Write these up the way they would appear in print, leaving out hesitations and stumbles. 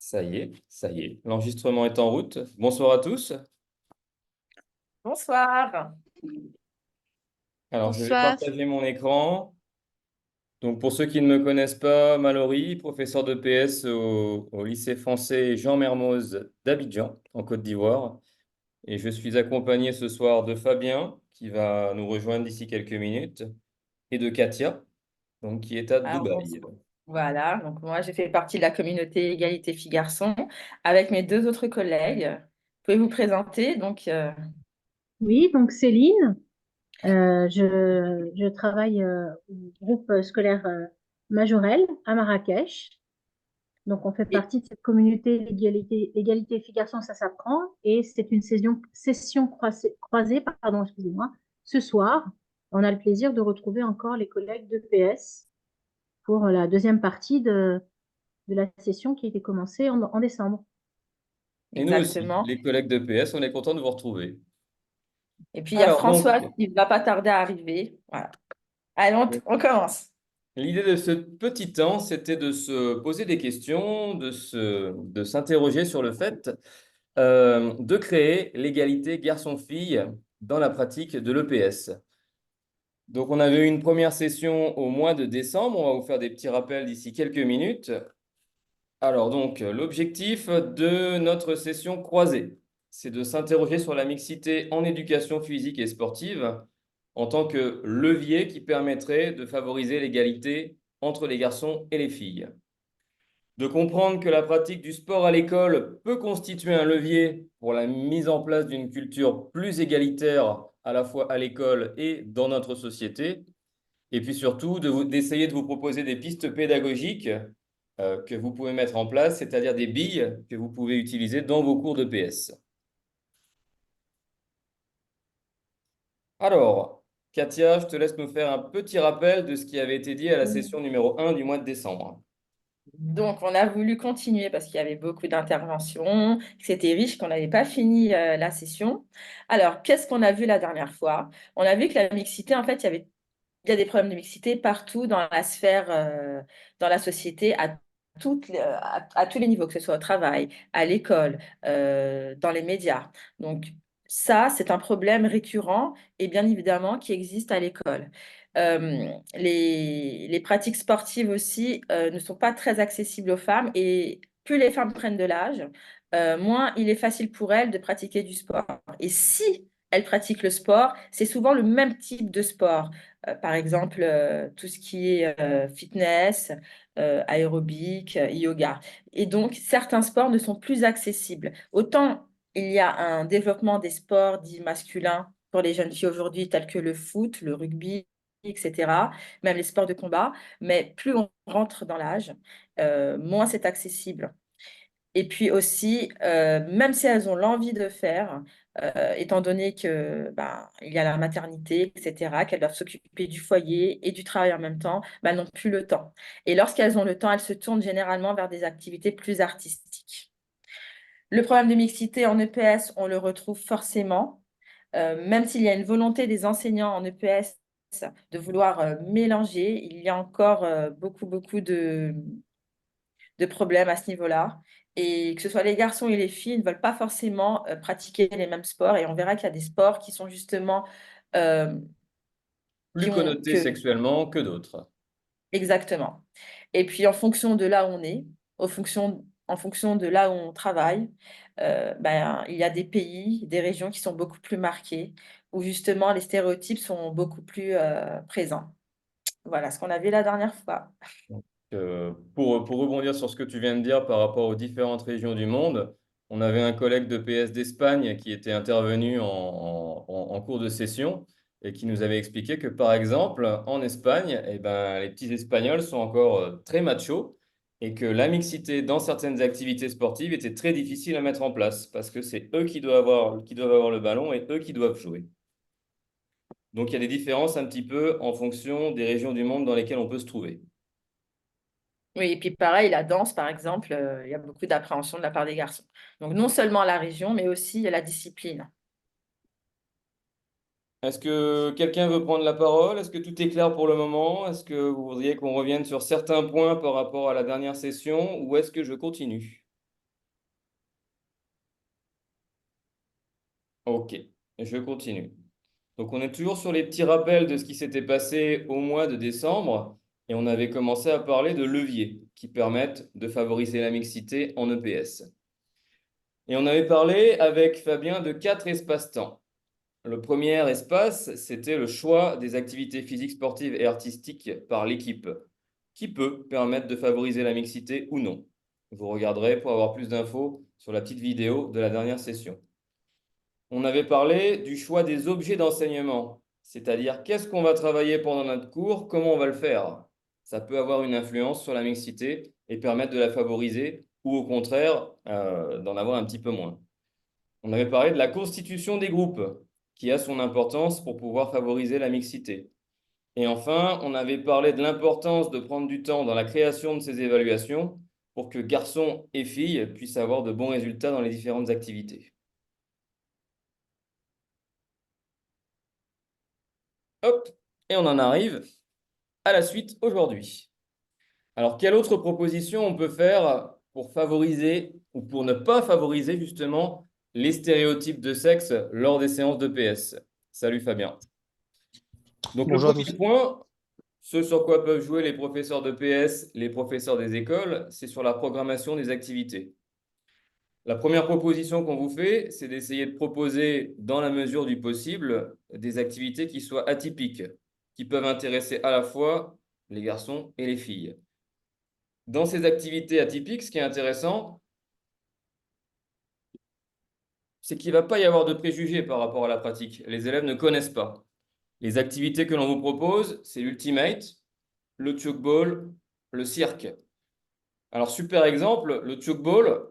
Ça y est. L'enregistrement est en route. Bonsoir à tous. Bonsoir. Alors, je vais Bonsoir. partager mon écran. Donc, pour ceux qui ne me connaissent pas, Mallory, professeur de PS au lycée français Jean Mermoz d'Abidjan, en Côte d'Ivoire. Et je suis accompagné ce soir de Fabien, qui va nous rejoindre d'ici quelques minutes, et de Katia, donc, qui est à Alors, Dubaï. voilà, donc moi, j'ai fait partie de la communauté égalité filles-garçons avec mes deux autres collègues. Vous pouvez vous présenter, Oui, donc Céline, je travaille au groupe scolaire Majorel à Marrakech. Donc, on fait et- partie de cette communauté égalité filles-garçons, ça s'apprend. Et c'est une session croisée, pardon, excusez-moi. Ce soir, on a le plaisir de retrouver encore les collègues de PS pour la deuxième partie de la session qui a été commencée en décembre. Et nous aussi, exactement. les collègues de PS, on est content de vous retrouver. Et puis, il y a Alors, donc, François qui ne va pas tarder à arriver. Voilà. Allez, on commence. l'idée de ce petit temps, c'était de se poser des questions, de s'interroger sur le fait de créer l'égalité garçon-fille dans la pratique de l'EPS. Donc, on avait eu une première session au mois de décembre. On va vous faire des petits rappels d'ici quelques minutes. Alors, donc, l'objectif de notre session croisée, c'est de s'interroger sur la mixité en éducation physique et sportive en tant que levier qui permettrait de favoriser l'égalité entre les garçons et les filles. De comprendre que la pratique du sport à l'école peut constituer un levier pour la mise en place d'une culture plus égalitaire à la fois à l'école et dans notre société. Et puis surtout, d'essayer de vous proposer des pistes pédagogiques que vous pouvez mettre en place, c'est-à-dire des billes que vous pouvez utiliser dans vos cours de PS. Alors, Katia, je te laisse nous faire un petit rappel de ce qui avait été dit à la session numéro 1 du mois de décembre. Donc, on a voulu continuer parce qu'il y avait beaucoup d'interventions, que c'était riche, qu'on n'avait pas fini la session. Alors, qu'est-ce qu'on a vu la dernière fois? On a vu que la mixité, en fait, il y a des problèmes de mixité partout dans la sphère, dans la société, à tous les niveaux, que ce soit au travail, à l'école, dans les médias. Donc, ça, c'est un problème récurrent et bien évidemment qui existe à l'école. Les pratiques sportives aussi ne sont pas très accessibles aux femmes et plus les femmes prennent de l'âge, moins il est facile pour elles de pratiquer du sport. Et si elles pratiquent le sport, c'est souvent le même type de sport. Par exemple, tout ce qui est fitness, aérobic, yoga. Et donc, certains sports ne sont plus accessibles. Autant il y a un développement des sports dits masculins pour les jeunes filles aujourd'hui, tels que le foot, le rugby, etc., même les sports de combat, mais plus on rentre dans l'âge, moins c'est accessible. Et puis aussi, même si elles ont l'envie de faire, étant donné que ben, il y a la maternité, etc., qu'elles doivent s'occuper du foyer et du travail en même temps, ben, elles n'ont plus le temps. Et lorsqu'elles ont le temps, elles se tournent généralement vers des activités plus artistiques. Le problème de mixité en EPS, on le retrouve forcément, même s'il y a une volonté des enseignants en EPS de vouloir mélanger, il y a encore beaucoup de problèmes à ce niveau-là. Et que ce soit les garçons et les filles ne veulent pas forcément pratiquer les mêmes sports. Et on verra qu'il y a des sports qui sont justement euh, Plus connoté que sexuellement que d'autres. exactement. Et puis en fonction de là où on est, en fonction de là où on travaille, ben, il y a des pays, des régions qui sont beaucoup plus marquées, où justement les stéréotypes sont beaucoup plus présents. Voilà ce qu'on a vu la dernière fois. Pour rebondir sur ce que tu viens de dire par rapport aux différentes régions du monde, on avait un collègue de PS d'Espagne qui était intervenu en cours de session et qui nous avait expliqué que, par exemple, en Espagne, eh ben, les petits Espagnols sont encore très machos et que la mixité dans certaines activités sportives était très difficile à mettre en place parce que c'est eux qui doivent avoir le ballon et eux qui doivent jouer. Donc il y a des différences un petit peu en fonction des régions du monde dans lesquelles on peut se trouver. Oui, et puis pareil, la danse, par exemple, il y a beaucoup d'appréhension de la part des garçons. Donc non seulement la région, mais aussi la discipline. Est-ce que quelqu'un veut prendre la parole? Est-ce que tout est clair pour le moment? Est-ce que vous voudriez qu'on revienne sur certains points par rapport à la dernière session ou est-ce que je continue? Ok, je continue. Donc, on est toujours sur les petits rappels de ce qui s'était passé au mois de décembre et on avait commencé à parler de leviers qui permettent de favoriser la mixité en EPS. Et on avait parlé avec Fabien de 4 espaces-temps. Le premier espace, c'était le choix des activités physiques, sportives et artistiques par l'équipe, qui peut permettre de favoriser la mixité ou non. Vous regarderez pour avoir plus d'infos sur la petite vidéo de la dernière session. On avait parlé du choix des objets d'enseignement, c'est-à-dire qu'est-ce qu'on va travailler pendant notre cours, comment on va le faire. Ça peut avoir une influence sur la mixité et permettre de la favoriser ou au contraire d'en avoir un petit peu moins. On avait parlé de la constitution des groupes, qui a son importance pour pouvoir favoriser la mixité. Et enfin, on avait parlé de l'importance de prendre du temps dans la création de ces évaluations pour que garçons et filles puissent avoir de bons résultats dans les différentes activités. Hop, et on en arrive à la suite aujourd'hui. Alors, quelle autre proposition on peut faire pour favoriser ou pour ne pas favoriser justement les stéréotypes de sexe lors des séances de PS? Salut Fabien. Donc, le Bonjour à premier tous. point, ce sur quoi peuvent jouer les professeurs de PS, les professeurs des écoles, c'est sur la programmation des activités. La première proposition qu'on vous fait, c'est d'essayer de proposer, dans la mesure du possible, des activités qui soient atypiques, qui peuvent intéresser à la fois les garçons et les filles. Dans ces activités atypiques, ce qui est intéressant, c'est qu'il ne va pas y avoir de préjugés par rapport à la pratique. Les élèves ne connaissent pas. Les activités que l'on vous propose, c'est l'ultimate, le tchoukball, le cirque. Alors, super exemple, le tchoukball,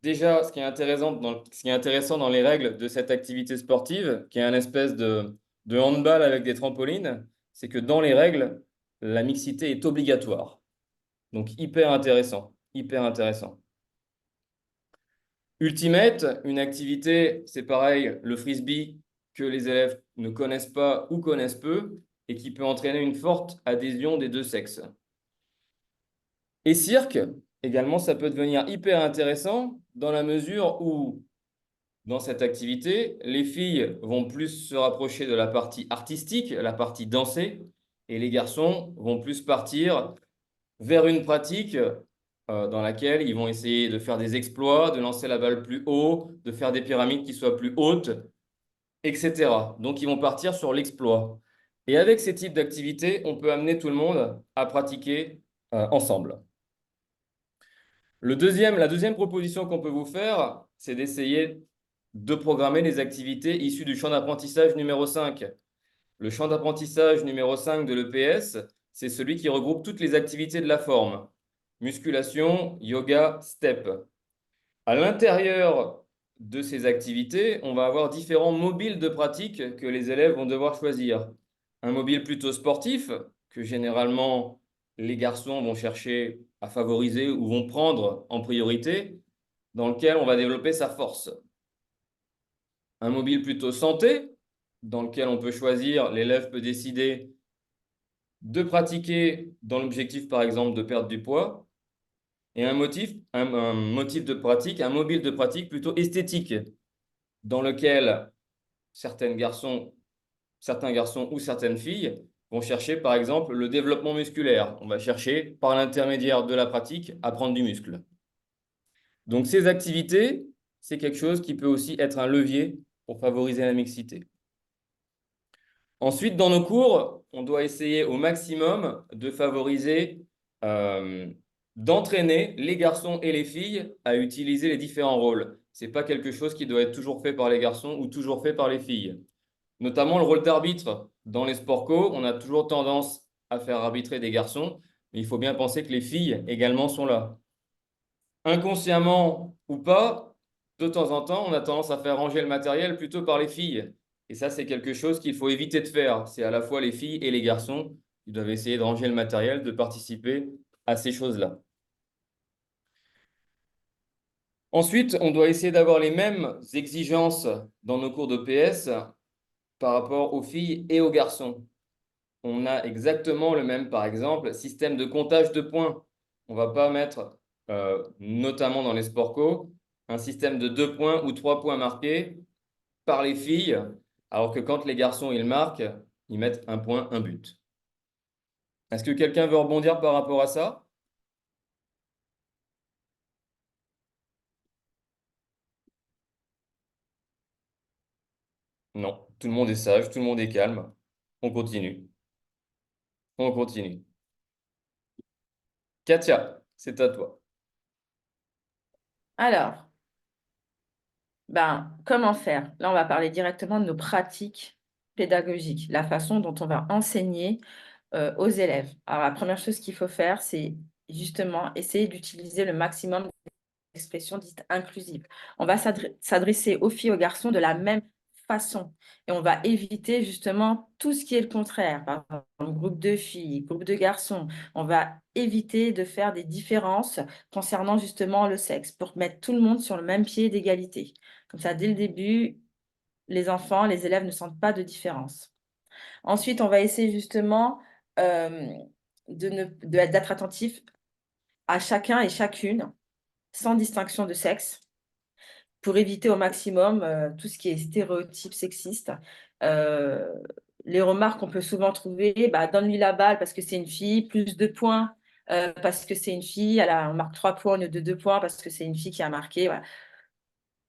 déjà, ce qui est intéressant dans les règles de cette activité sportive, qui est un espèce de handball avec des trampolines, c'est que dans les règles, la mixité est obligatoire. Donc, hyper intéressant, hyper intéressant. Ultimate, une activité, c'est pareil, le frisbee que les élèves ne connaissent pas ou connaissent peu et qui peut entraîner une forte adhésion des deux sexes. Et cirque, également, ça peut devenir hyper intéressant dans la mesure où, dans cette activité, les filles vont plus se rapprocher de la partie artistique, la partie dansée, et les garçons vont plus partir vers une pratique dans laquelle ils vont essayer de faire des exploits, de lancer la balle plus haut, de faire des pyramides qui soient plus hautes, etc. Donc, ils vont partir sur l'exploit. Et avec ces types d'activités, on peut amener tout le monde à pratiquer ensemble. La deuxième proposition qu'on peut vous faire, c'est d'essayer de programmer les activités issues du champ d'apprentissage numéro 5. Le champ d'apprentissage numéro 5 de l'EPS, c'est celui qui regroupe toutes les activités de la forme. Musculation, yoga, step. À l'intérieur de ces activités, on va avoir différents mobiles de pratique que les élèves vont devoir choisir. Un mobile plutôt sportif, que généralement les garçons vont chercher à favoriser ou vont prendre en priorité, dans lequel on va développer sa force. Un mobile plutôt santé, dans lequel on peut choisir, l'élève peut décider de pratiquer dans l'objectif, par exemple, de perdre du poids, et un motif de pratique, un mobile de pratique plutôt esthétique, dans lequel certains garçons ou certaines filles vont chercher, par exemple, le développement musculaire. On va chercher, par l'intermédiaire de la pratique, à prendre du muscle. Donc, ces activités, c'est quelque chose qui peut aussi être un levier pour favoriser la mixité. Ensuite, dans nos cours, on doit essayer au maximum de favoriser, d'entraîner les garçons et les filles à utiliser les différents rôles. Ce n'est pas quelque chose qui doit être toujours fait par les garçons ou toujours fait par les filles. Notamment le rôle d'arbitre. Dans les sports co, on a toujours tendance à faire arbitrer des garçons, mais il faut bien penser que les filles également sont là. Inconsciemment ou pas, de temps en temps, on a tendance à faire ranger le matériel plutôt par les filles. Et ça, c'est quelque chose qu'il faut éviter de faire. C'est à la fois les filles et les garçons qui doivent essayer de ranger le matériel, de participer à ces choses-là. Ensuite, on doit essayer d'avoir les mêmes exigences dans nos cours de PS par rapport aux filles et aux garçons. On a exactement le même, par exemple, système de comptage de points. On ne va pas mettre, notamment dans les sports co, un système de 2 points ou 3 points marqués par les filles, alors que quand les garçons ils marquent, ils mettent un point, un but. Est-ce que quelqu'un veut rebondir par rapport à ça? Non, tout le monde est sage, tout le monde est calme. On continue. On continue. Katia, c'est à toi. Alors, ben, comment faire? Là, on va parler directement de nos pratiques pédagogiques, la façon dont on va enseigner aux élèves. Alors, la première chose qu'il faut faire, c'est justement essayer d'utiliser le maximum d'expressions dites inclusives. On va s'adresser aux filles, aux garçons de la même façon. Et on va éviter justement tout ce qui est le contraire. Par exemple, groupe de filles, groupe de garçons. On va éviter de faire des différences concernant justement le sexe pour mettre tout le monde sur le même pied d'égalité. Comme ça, dès le début, les enfants, les élèves ne sentent pas de différence. Ensuite, on va essayer justement euh, d'être attentif à chacun et chacune, sans distinction de sexe, pour éviter au maximum tout ce qui est stéréotype sexiste. Euh, les remarques qu'on peut souvent trouver, bah, donne-lui la balle parce que c'est une fille, plus 2 points parce que c'est une fille, on marque 3 points au lieu de 2 points parce que c'est une fille qui a marqué. Voilà.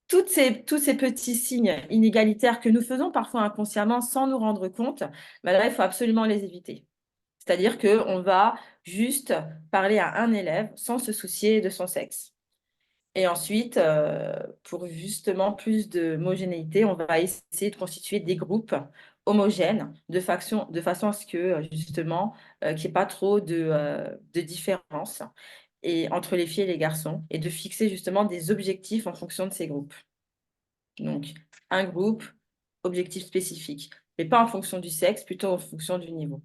Tous ces petits signes inégalitaires que nous faisons parfois inconsciemment sans nous rendre compte, bah là, il faut absolument les éviter. C'est-à-dire qu'on va juste parler à un élève sans se soucier de son sexe. Et ensuite, pour justement plus d'homogénéité, on va essayer de constituer des groupes homogènes de façon à ce que, justement, qu'il n'y ait pas trop de différence entre les filles et les garçons et de fixer justement des objectifs en fonction de ces groupes. Donc, un groupe, objectif spécifique, mais pas en fonction du sexe, plutôt en fonction du niveau.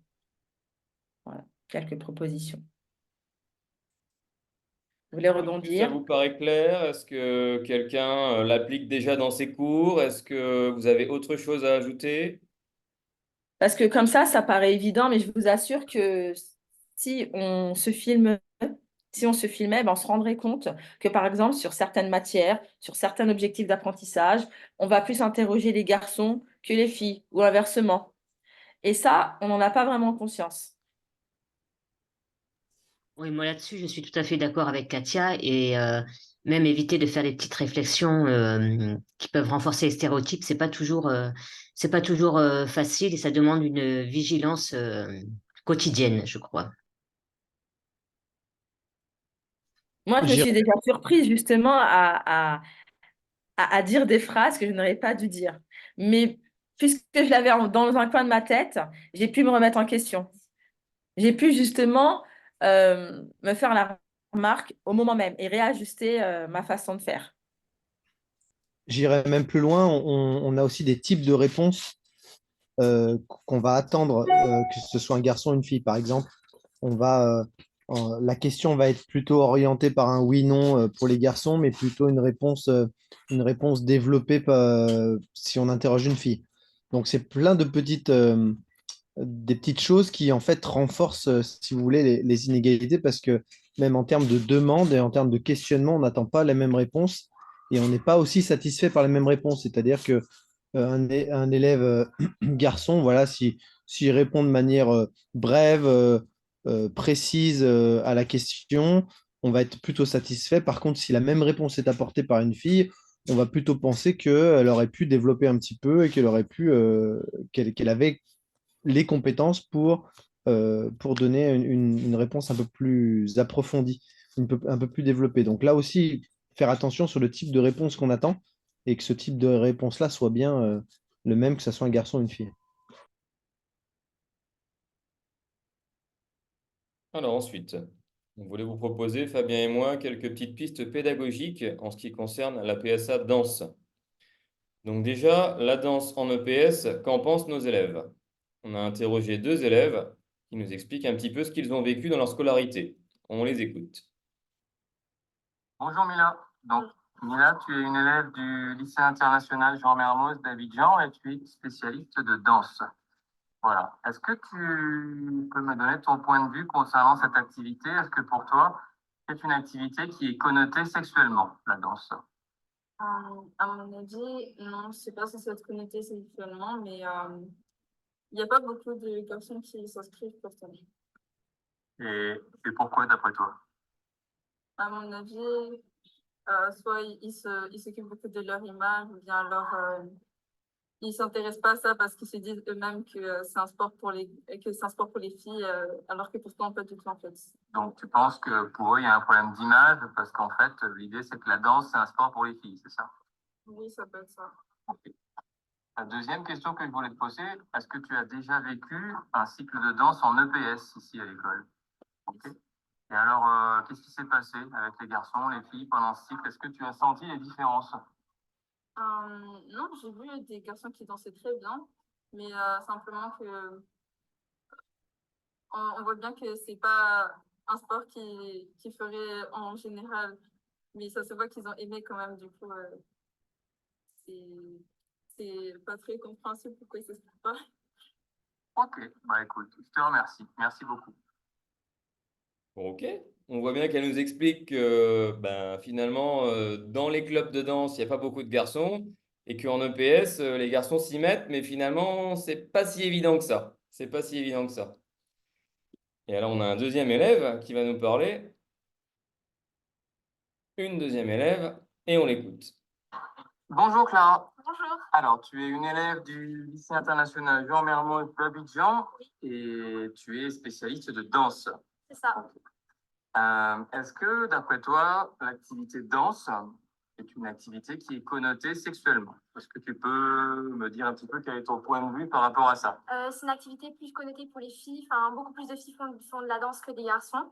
Voilà, quelques propositions. Vous voulez Est-ce que ça rebondir? vous paraît clair? Est-ce que quelqu'un l'applique déjà dans ses cours? Est-ce que vous avez autre chose à ajouter? Parce que comme ça paraît évident, mais je vous assure que si on se filme, si on se filmait, ben, on se rendrait compte que, par exemple, sur certaines matières, sur certains objectifs d'apprentissage, on va plus interroger les garçons que les filles, ou inversement. Et ça, on n'en a pas vraiment conscience. Oui, moi là-dessus, je suis tout à fait d'accord avec Katia et même éviter de faire des petites réflexions qui peuvent renforcer les stéréotypes, c'est pas toujours facile et ça demande une vigilance quotidienne, je crois. Moi, je me J'irais suis déjà surprise justement à dire des phrases que je n'aurais pas dû dire. Mais puisque je l'avais dans un coin de ma tête, j'ai pu me remettre en question. J'ai pu justement me faire la remarque au moment même et réajuster ma façon de faire. j'irais même plus loin. On a aussi des types de réponses qu'on va attendre, que ce soit un garçon ou une fille, par exemple. La question va être plutôt orientée par un oui/non pour les garçons, mais plutôt une réponse développée si on interroge une fille. Donc, c'est plein de des petites choses qui, en fait, renforcent, si vous voulez, les inégalités parce que même en termes de demande et en termes de questionnement, on n'attend pas la même réponse et on n'est pas aussi satisfait par les mêmes réponses. C'est-à-dire que un élève garçon, voilà, s'il répond de manière brève, précise à la question, on va être plutôt satisfait. Par contre, si la même réponse est apportée par une fille, on va plutôt penser qu'elle aurait pu développer un petit peu et qu'elle aurait pu, qu'elle avait les compétences pour donner une réponse un peu plus approfondie, un peu plus développée. Donc là aussi, faire attention sur le type de réponse qu'on attend et que ce type de réponse-là soit bien le même, que ce soit un garçon ou une fille. Alors ensuite, on voulait vous proposer, Fabien et moi, quelques petites pistes pédagogiques en ce qui concerne la PSA danse. Donc déjà, la danse en EPS, qu'en pensent nos élèves? On a interrogé 2 élèves qui nous expliquent un petit peu ce qu'ils ont vécu dans leur scolarité. On les écoute. Bonjour Mila. Donc, Mila, tu es une élève du lycée international Jean Mermoz d'Abidjan et tu es spécialiste de danse. Voilà. Est-ce que tu peux me donner ton point de vue concernant cette activité? Est-ce que pour toi, c'est une activité qui est connotée sexuellement, la danse? À mon avis, non, je sais pas si ça va être connoté sexuellement, mais il n'y a pas beaucoup de garçons qui s'inscrivent pour ça. Et pourquoi, d'après toi? À mon avis, soit ils s'occupent beaucoup de leur image, ou bien alors ils s'intéressent pas à ça parce qu'ils se disent eux-mêmes que c'est un sport pour les filles, alors que pourtant pas du tout en fait. Donc, tu penses que pour eux, il y a un problème d'image parce qu'en fait, l'idée, c'est que la danse, c'est un sport pour les filles, c'est ça? Oui, ça peut être ça. Ok. La deuxième question que je voulais te poser, est-ce que tu as déjà vécu un cycle de danse en EPS ici à l'école? Ok. Et alors, qu'est-ce qui s'est passé avec les garçons, les filles pendant ce cycle? Est-ce que tu as senti les différences? Non, j'ai vu des garçons qui dansaient très bien, mais simplement que on voit bien que c'est pas un sport qui ferait en général, mais ça se voit qu'ils ont aimé quand même, du coup, c'est pas très compréhensible pourquoi ils s'expliquent pas. Ok, bah écoute, je te remercie. Merci beaucoup. Ok, on voit bien qu'elle nous explique que finalement, dans les clubs de danse, il n'y a pas beaucoup de garçons et qu'en EPS, les garçons s'y mettent, mais finalement, c'est pas si évident que ça. C'est pas si évident que ça. Et alors, on a un deuxième élève qui va nous parler. Une deuxième élève et on l'écoute. Bonjour Clara. Bonjour. Alors, tu es une élève du lycée international Jean Mermoz d'Abidjan et tu es spécialiste de danse. C'est ça. Est-ce que, d'après toi, l'activité danse est une activité qui est connotée sexuellement? Est-ce que tu peux me dire un petit peu quel est ton point de vue par rapport à ça? C'est une activité plus connotée pour les filles. Enfin, beaucoup plus de filles font de la danse que des garçons.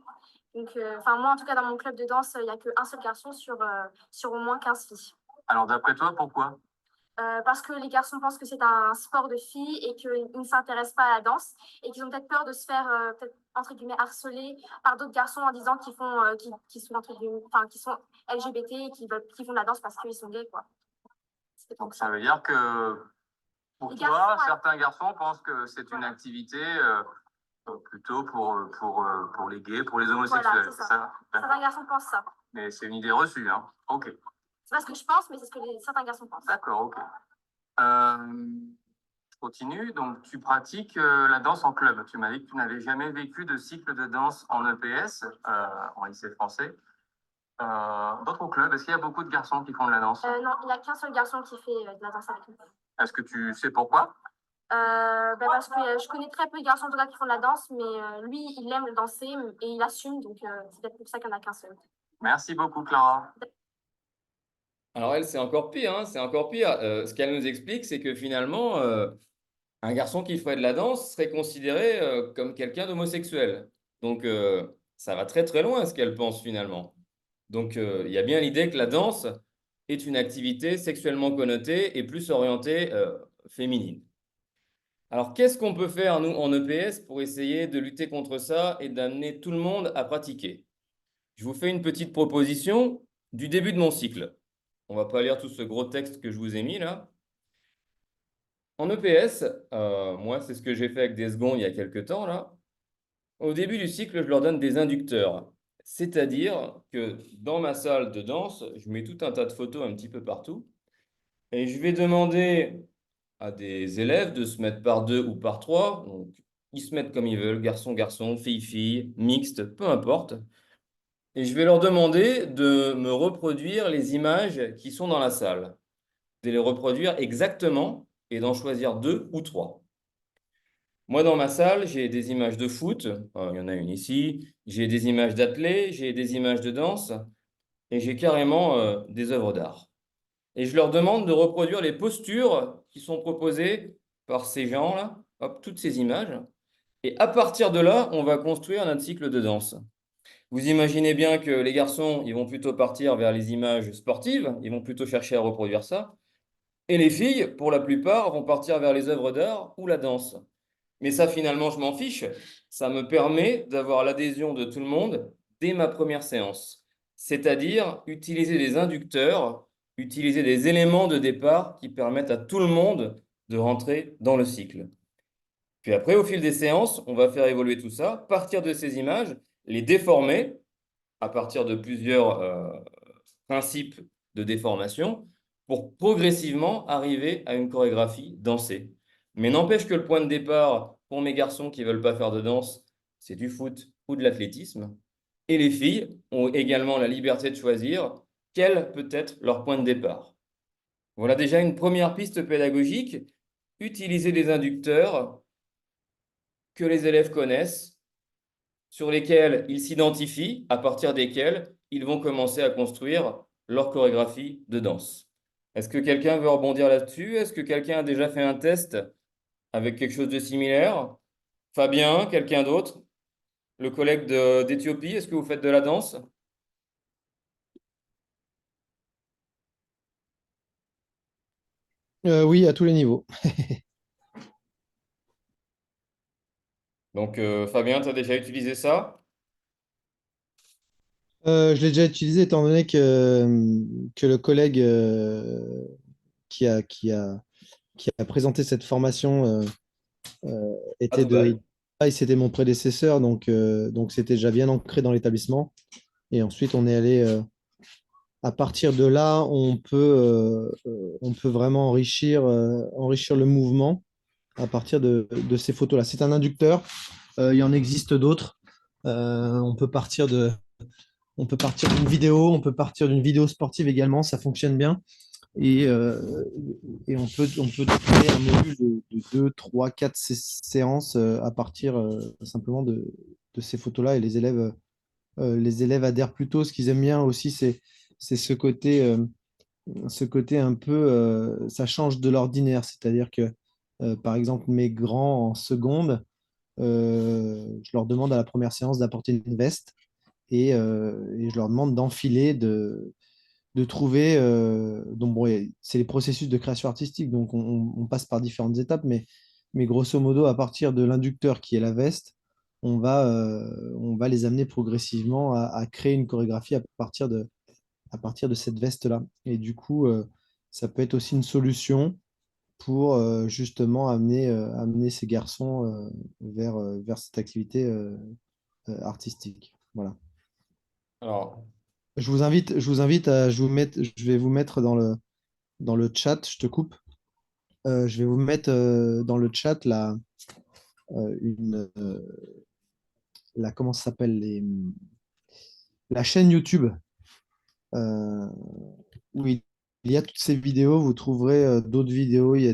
Donc, moi, en tout cas, dans mon club de danse, il n'y a qu'un seul garçon sur au moins 15 filles. Alors, d'après toi, pourquoi? Parce que les garçons pensent que c'est un sport de filles et qu'ils ne s'intéressent pas à la danse et qu'ils ont peut-être peur de se faire, peut-être, entre guillemets, harceler par d'autres garçons en disant qu'ils font, qui sont, entre guillemets, enfin, qui sont LGBT et qui font de la danse parce qu'ils sont gays, quoi. Donc, ça veut dire que pour Les toi, garçons, certains garçons pensent que c'est une activité plutôt pour les gays, pour les homosexuels. Voilà, c'est ça. Certains garçons pensent ça. Mais c'est une idée reçue, hein. Ok. C'est pas ce que je pense, mais c'est ce que certains garçons pensent. D'accord, ok. Je continue. Donc, tu pratiques la danse en club. Tu m'as dit que tu n'avais jamais vécu de cycle de danse en EPS, en lycée français. Dans ton club, est-ce qu'il y a beaucoup de garçons qui font de la danse? Non, il n'y a qu'un seul garçon qui fait de la danse avec nous. Est-ce que tu sais pourquoi? Parce que je connais très peu de garçons en tout cas qui font de la danse, mais lui, il aime danser et il assume, donc c'est peut-être pour ça qu'il n'y en a qu'un seul. Merci beaucoup, Clara. Alors elle, c'est encore pire, hein, c'est encore pire. Ce qu'elle nous explique, c'est que finalement, un garçon qui ferait de la danse serait considéré comme quelqu'un d'homosexuel. Donc ça va très très loin ce qu'elle pense finalement. Donc il y a bien l'idée que la danse est une activité sexuellement connotée et plus orientée féminine. Alors qu'est-ce qu'on peut faire nous en EPS pour essayer de lutter contre ça et d'amener tout le monde à pratiquer? Je vous fais une petite proposition du début de mon cycle. On ne va pas lire tout ce gros texte que je vous ai mis là. En EPS, moi, c'est ce que j'ai fait avec des secondes il y a quelques temps là. Au début du cycle, je leur donne des inducteurs. C'est-à-dire que dans ma salle de danse, je mets tout un tas de photos un petit peu partout. Et je vais demander à des élèves de se mettre par deux ou par trois. Donc, ils se mettent comme ils veulent, garçon, garçon, fille, fille, mixte, peu importe. Et je vais leur demander de me reproduire les images qui sont dans la salle, de les reproduire exactement et d'en choisir deux ou trois. Moi, dans ma salle, j'ai des images de foot, il y en a une ici, j'ai des images d'athlètes, j'ai des images de danse et j'ai carrément des œuvres d'art. Et je leur demande de reproduire les postures qui sont proposées par ces gens-là, hop, toutes ces images. Et à partir de là, on va construire notre cycle de danse. Vous imaginez bien que les garçons, ils vont plutôt partir vers les images sportives, ils vont plutôt chercher à reproduire ça. Et les filles, pour la plupart, vont partir vers les œuvres d'art ou la danse. Mais ça, finalement, je m'en fiche. Ça me permet d'avoir l'adhésion de tout le monde dès ma première séance. C'est-à-dire utiliser des inducteurs, utiliser des éléments de départ qui permettent à tout le monde de rentrer dans le cycle. Puis après, au fil des séances, on va faire évoluer tout ça, partir de ces images, les déformer à partir de plusieurs principes de déformation pour progressivement arriver à une chorégraphie dansée. Mais n'empêche que le point de départ pour mes garçons qui ne veulent pas faire de danse, c'est du foot ou de l'athlétisme. Et les filles ont également la liberté de choisir quel peut être leur point de départ. Voilà déjà une première piste pédagogique. Utiliser des inducteurs que les élèves connaissent, sur lesquels ils s'identifient, à partir desquels ils vont commencer à construire leur chorégraphie de danse. Est-ce que quelqu'un veut rebondir là-dessus? Est-ce que quelqu'un a déjà fait un test avec quelque chose de similaire? Fabien, quelqu'un d'autre? Le collègue d'Éthiopie, est-ce que vous faites de la danse? Oui, à tous les niveaux. Donc, Fabien, tu as déjà utilisé ça? Je l'ai déjà utilisé étant donné que le collègue qui a, qui a, qui a présenté cette formation À était Dubaï. c'était mon prédécesseur, donc c'était déjà bien ancré dans l'établissement. Et ensuite, on est allé, à partir de là, on peut vraiment enrichir le mouvement à partir de ces photos-là. C'est un inducteur, il y en existe d'autres. On peut partir on peut partir d'une vidéo, on peut partir d'une vidéo sportive également, ça fonctionne bien. Et, euh, et on peut créer un module de 2, 3, 4 séances à partir simplement de ces photos-là. Et les élèves adhèrent plutôt. Ce qu'ils aiment bien aussi, c'est ce côté un peu, ça change de l'ordinaire. C'est-à-dire que, par exemple, mes grands en seconde, je leur demande à la première séance d'apporter une veste et je leur demande d'enfiler, de trouver. Donc, bon, c'est les processus de création artistique, donc on passe par différentes étapes, mais grosso modo, à partir de l'inducteur qui est la veste, on va les amener progressivement à créer une chorégraphie à partir de cette veste-là. Et du coup, ça peut être aussi une solution pour justement amener ces garçons vers cette activité artistique. Voilà. Alors, Je vous invite à, je vais vous mettre dans le chat, je te coupe. Je vais vous mettre dans le chat une, comment ça s'appelle la chaîne YouTube euh, où il y a toutes ces vidéos. Vous trouverez d'autres vidéos. Il y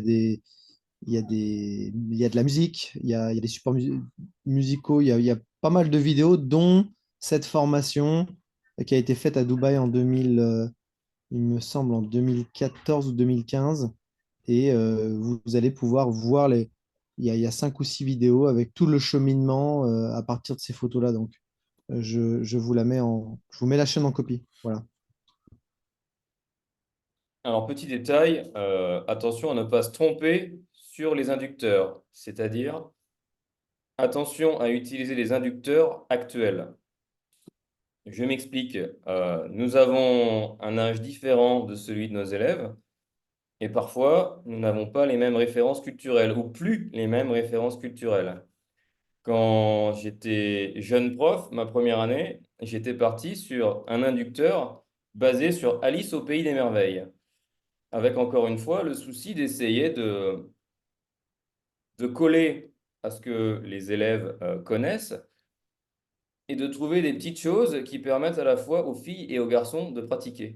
a de la musique, il y a des supports musicaux, il y a pas mal de vidéos, dont cette formation qui a été faite à Dubaï en 2000, il me semble en 2014 ou 2015. Et vous allez pouvoir voir il y a 5 ou 6 vidéos avec tout le cheminement à partir de ces photos-là. Donc, je vous je vous mets la chaîne en copie. Voilà. alors, petit détail, attention à ne pas se tromper sur les inducteurs, c'est-à-dire attention à utiliser les inducteurs actuels. Je m'explique. Nous avons un âge différent de celui de nos élèves et parfois nous n'avons pas les mêmes références culturelles ou plus les mêmes références culturelles. Quand j'étais jeune prof, ma première année, j'étais parti sur un inducteur basé sur Alice au pays des merveilles, avec encore une fois le souci d'essayer de coller à ce que les élèves connaissent et de trouver des petites choses qui permettent à la fois aux filles et aux garçons de pratiquer.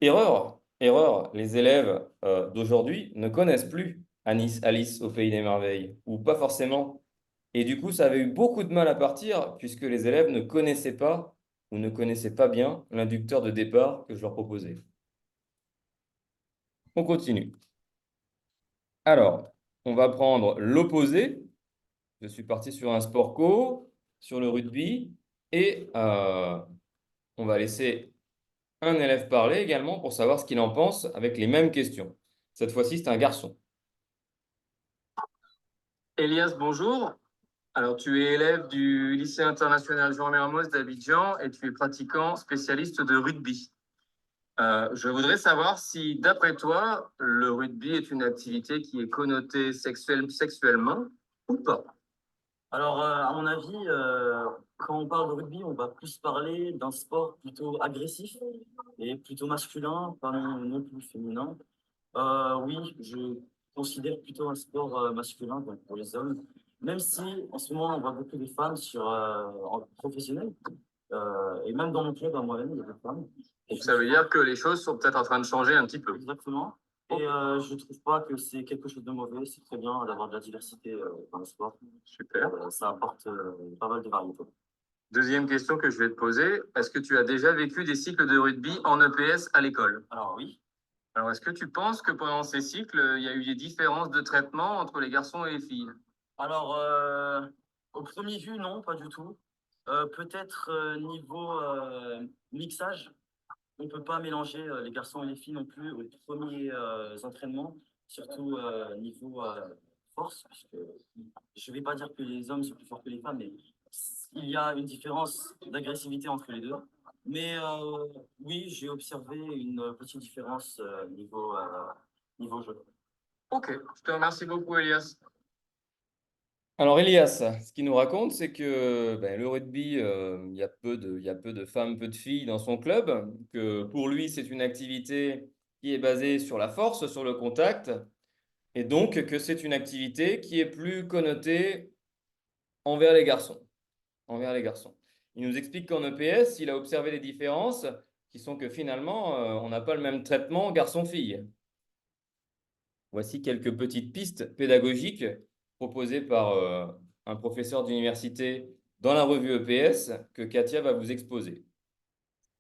Erreur, erreur, les élèves d'aujourd'hui ne connaissent plus Alice au pays des merveilles, ou pas forcément. Et du coup, ça avait eu beaucoup de mal à partir, puisque les élèves ne connaissaient pas ou ne connaissaient pas bien l'inducteur de départ que je leur proposais. On continue. Alors, on va prendre l'opposé. Je suis parti sur un sport co, sur le rugby, et on va laisser un élève parler également pour savoir ce qu'il en pense avec les mêmes questions. Cette fois-ci, c'est un garçon. Elias, bonjour. Alors, tu es élève du lycée international Jean Mermoz d'Abidjan et tu es pratiquant spécialiste de rugby. Je voudrais savoir si, d'après toi, le rugby est une activité qui est connotée sexuellement ou pas. Alors, à mon avis, quand on parle de rugby, on va plus parler d'un sport plutôt agressif et plutôt masculin, pas non plus féminin. Oui, je considère plutôt un sport masculin donc pour les hommes, même si en ce moment on voit beaucoup de femmes en professionnel. Et même dans mon club, à moi-même, il y a des femmes. Donc ça veut dire que les choses sont peut-être en train de changer un petit peu. Exactement. Et je trouve pas que c'est quelque chose de mauvais. C'est très bien d'avoir de la diversité dans le sport. Super. Ça apporte pas mal de variété. Deuxième question que je vais te poser. Est-ce que tu as déjà vécu des cycles de rugby en EPS à l'école? Alors oui. Alors, est-ce que tu penses que pendant ces cycles, il y a eu des différences de traitement entre les garçons et les filles? Alors, au premier vue, non, pas du tout. Peut-être niveau mixage, on ne peut pas mélanger les garçons et les filles non plus aux premiers entraînements, surtout niveau force, puisque je ne vais pas dire que les hommes sont plus forts que les femmes, mais il y a une différence d'agressivité entre les deux. Mais oui, j'ai observé une petite différence niveau jeu. Ok, je te remercie beaucoup, Elias. Alors Elias, ce qu'il nous raconte, c'est que le rugby, il y a il y a peu de femmes, peu de filles dans son club, que pour lui, c'est une activité qui est basée sur la force, sur le contact, et donc que c'est une activité qui est plus connotée envers les garçons. Envers les garçons. Il nous explique qu'en EPS, il a observé les différences qui sont que finalement, on n'a pas le même traitement garçon-fille. Voici quelques petites pistes pédagogiques proposées par un professeur d'université dans la revue EPS que Katia va vous exposer.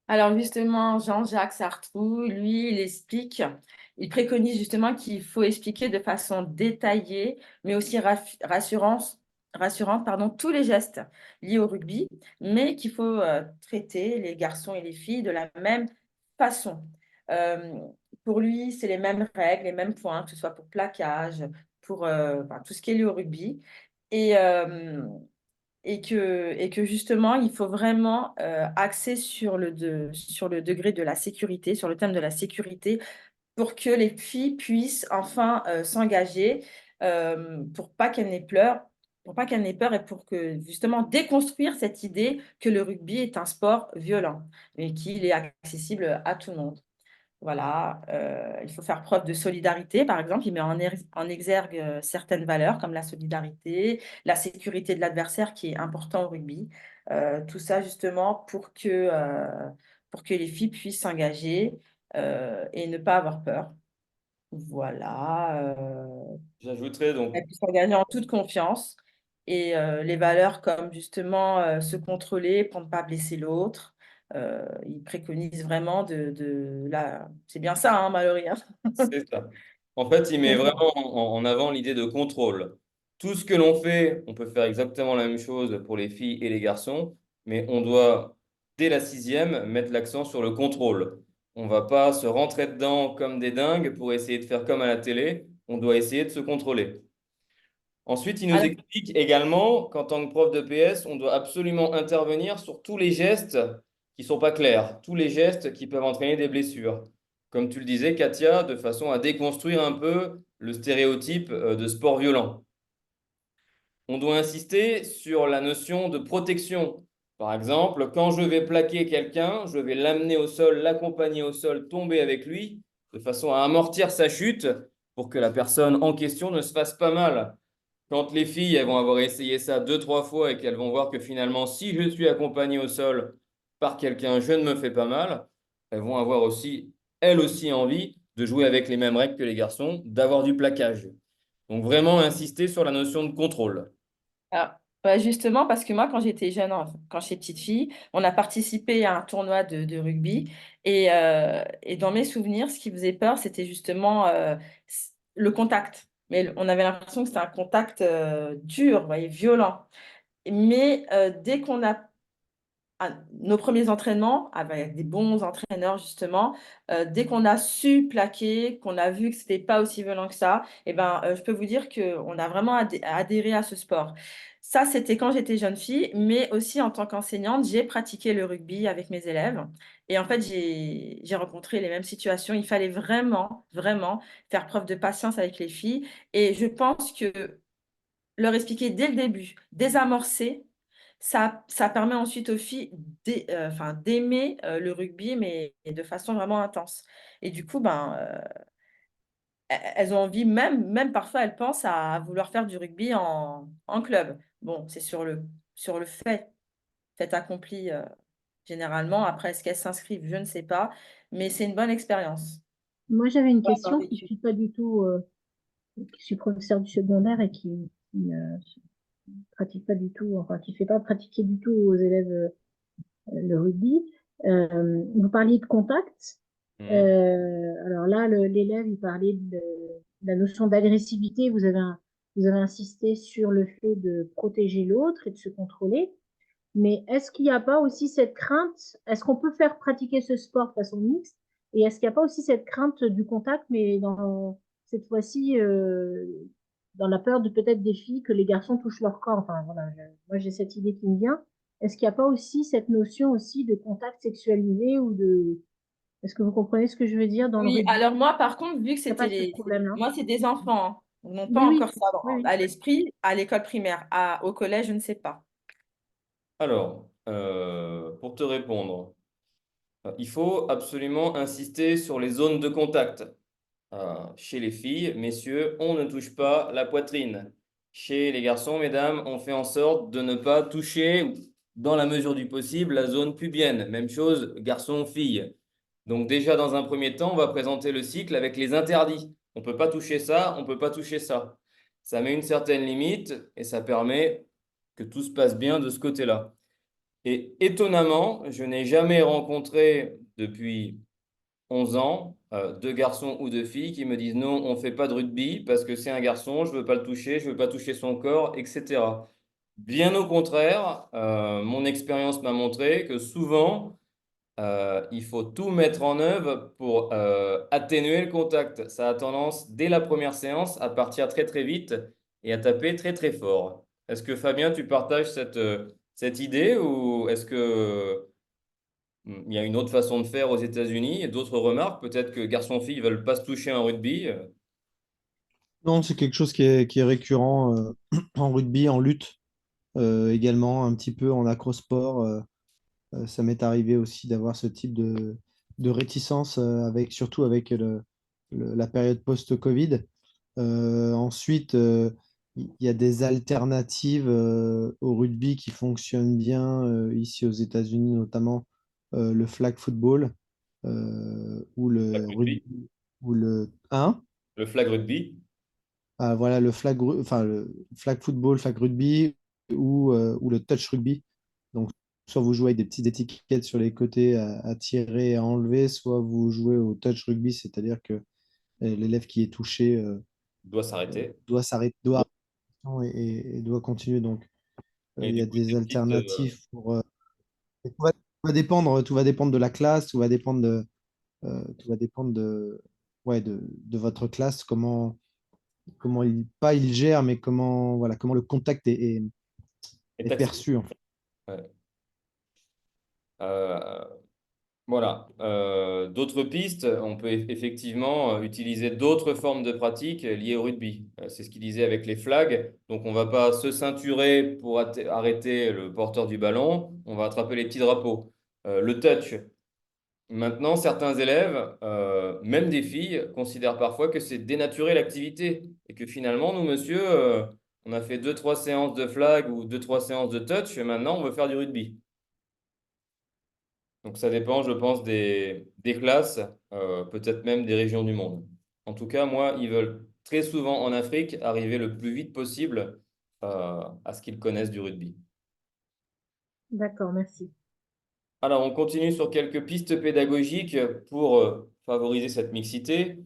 Alors justement, Jean-Jacques Sartroux, lui, il préconise justement qu'il faut expliquer de façon détaillée, mais aussi rassurante, pardon, tous les gestes liés au rugby, mais qu'il faut traiter les garçons et les filles de la même façon. Euh, pour lui, c'est les mêmes règles, les mêmes points, que ce soit pour plaquage, pour tout ce qui est lié au rugby. Et, euh, et que justement, il faut vraiment axer sur le degré de la sécurité, sur le thème de la sécurité, pour que les filles puissent enfin s'engager, pour pas qu'elles n'aient peur, pour pas qu'elles n'aient peur et pour que justement déconstruire cette idée que le rugby est un sport violent et qu'il est accessible à tout le monde. Voilà, il faut faire preuve de solidarité, par exemple. Il met en exergue certaines valeurs comme la solidarité, la sécurité de l'adversaire qui est important au rugby. Tout ça justement pour que les filles puissent s'engager et ne pas avoir peur. Voilà, J'ajouterai donc, elles puissent s'engager en toute confiance. Et les valeurs comme justement se contrôler pour ne pas blesser l'autre. Il préconise vraiment C'est bien ça, hein, Mallory, hein. c'est ça. En fait, il met vraiment en avant l'idée de contrôle. Tout ce que l'on fait, on peut faire exactement la même chose pour les filles et les garçons, mais on doit, dès la sixième, mettre l'accent sur le contrôle. On ne va pas se rentrer dedans comme des dingues pour essayer de faire comme à la télé. On doit essayer de se contrôler. Ensuite, il nous Alors, explique également qu'en tant que prof de PS, on doit absolument intervenir sur tous les gestes qui ne sont pas clairs, tous les gestes qui peuvent entraîner des blessures. Comme tu le disais, Katia, de façon à déconstruire un peu le stéréotype de sport violent. On doit insister sur la notion de protection. Par exemple, quand je vais plaquer quelqu'un, je vais l'amener au sol, l'accompagner au sol, tomber avec lui, de façon à amortir sa chute pour que la personne en question ne se fasse pas mal. Quand les filles elles vont avoir essayé ça deux, trois fois et qu'elles vont voir que finalement, si je suis accompagné au sol par quelqu'un, je ne me fais pas mal, elles vont avoir aussi, elles aussi, envie de jouer avec les mêmes règles que les garçons, d'avoir du plaquage. Donc vraiment insister sur la notion de contrôle. alors, justement, parce que moi, quand j'étais jeune, quand j'étais petite fille, on a participé à un tournoi de rugby. Et dans mes souvenirs, ce qui faisait peur, c'était justement le contact. Mais on avait l'impression que c'était un contact dur, vous voyez, violent. Mais dès qu'on a nos premiers entraînements, avec des bons entraîneurs justement, dès qu'on a su plaquer, qu'on a vu que c'était pas aussi violent que ça, et ben, je peux vous dire qu'on a vraiment adhéré à ce sport. Ça, c'était quand j'étais jeune fille, mais aussi en tant qu'enseignante, j'ai pratiqué le rugby avec mes élèves. Et en fait, j'ai rencontré les mêmes situations. Il fallait vraiment, vraiment faire preuve de patience avec les filles. Et je pense que leur expliquer dès le début, désamorcer, ça permet ensuite aux filles d'aimer le rugby, mais de façon vraiment intense. Et du coup, elles ont envie, même parfois, elles pensent à vouloir faire du rugby en club. Bon, c'est sur le fait accompli généralement. Après, est-ce qu'elles s'inscrivent? Je ne sais pas, mais c'est une bonne expérience. Moi, j'avais une Pour avoir question qui vécu. suis pas du tout, qui suis professeur du secondaire et qui ne pratique pas du tout, enfin, qui fait pas pratiquer du tout aux élèves le rugby. Vous parliez de contact. Mhm. Alors là, l'élève, il parlait de la notion d'agressivité. Vous avez insisté sur le fait de protéger l'autre et de se contrôler. Mais est-ce qu'il n'y a pas aussi cette crainte? Est-ce qu'on peut faire pratiquer ce sport de façon mixte? Et est-ce qu'il n'y a pas aussi cette crainte du contact, mais cette fois-ci, dans la peur de peut-être des filles que les garçons touchent leur corps? Enfin, voilà, moi j'ai cette idée qui me vient. Est-ce qu'il n'y a pas aussi cette notion aussi de contact sexualisé ou de... Est-ce que vous comprenez ce que je veux dire dans le Oui, rugby? alors moi, par contre, vu que Il n'y a pas c'était ce problème-là. moi, c'est des enfants, hein. Ils n'ont pas Oui, encore oui, ça oui, oui. à l'esprit, à l'école primaire. Au collège, je ne sais pas. Alors, pour te répondre, il faut absolument insister sur les zones de contact. Chez les filles, messieurs, on ne touche pas la poitrine. Chez les garçons, mesdames, on fait en sorte de ne pas toucher, dans la mesure du possible, la zone pubienne. Même chose, garçon-fille. Donc déjà, dans un premier temps, on va présenter le cycle avec les interdits. On ne peut pas toucher ça, on ne peut pas toucher ça. Ça met une certaine limite et ça permet que tout se passe bien de ce côté-là. Et étonnamment, je n'ai jamais rencontré depuis 11 ans, deux garçons ou deux filles qui me disent non, on ne fait pas de rugby parce que c'est un garçon, je ne veux pas le toucher, je ne veux pas toucher son corps, etc. Bien au contraire, mon expérience m'a montré que souvent, il faut tout mettre en œuvre pour atténuer le contact. Ça a tendance, dès la première séance, à partir très très vite et à taper très très fort. Est-ce que Fabien, tu partages cette idée ou est-ce que il y a une autre façon de faire aux États-Unis et d'autres remarques? Peut-être que garçons-filles ne veulent pas se toucher en rugby. Non, c'est quelque chose qui est récurrent en rugby, en lutte, également un petit peu en acrosport. Ça m'est arrivé aussi d'avoir ce type de réticence, surtout avec la période post-Covid. Ensuite, il y a des alternatives au rugby qui fonctionnent bien ici aux États-Unis, notamment le flag football ou Flag le rugby. rugby ou le 1. Le flag rugby. Voilà, le flag football, flag rugby ou le touch rugby. Donc, soit vous jouez avec des petites étiquettes sur les côtés à tirer et à enlever, soit vous jouez au touch rugby, c'est-à-dire que l'élève qui est touché Doit s'arrêter. doit s'arrêter, doit arrêter et doit continuer. Donc, Et il y du a coup, des alternatives pour. Et tout va dépendre de la classe, tout va dépendre ouais, de votre classe, comment pas il gère, mais comment le contact est est accepté. perçu, en fait. Ouais. Euh, voilà. D'autres pistes, on peut effectivement utiliser d'autres formes de pratiques liées au rugby. C'est ce qu'il disait avec les flags. Donc, on ne va pas se ceinturer pour arrêter le porteur du ballon. On va attraper les petits drapeaux. Le touch. Maintenant, certains élèves, même des filles, considèrent parfois que c'est dénaturer l'activité et que finalement, nous, monsieur, on a fait 2, 3 séances de flag ou 2, 3 séances de touch et maintenant, on veut faire du rugby. Donc, ça dépend, je pense, des classes, peut-être même des régions du monde. En tout cas, moi, ils veulent très souvent en Afrique arriver le plus vite possible à ce qu'ils connaissent du rugby. D'accord, merci. Alors, on continue sur quelques pistes pédagogiques pour favoriser cette mixité.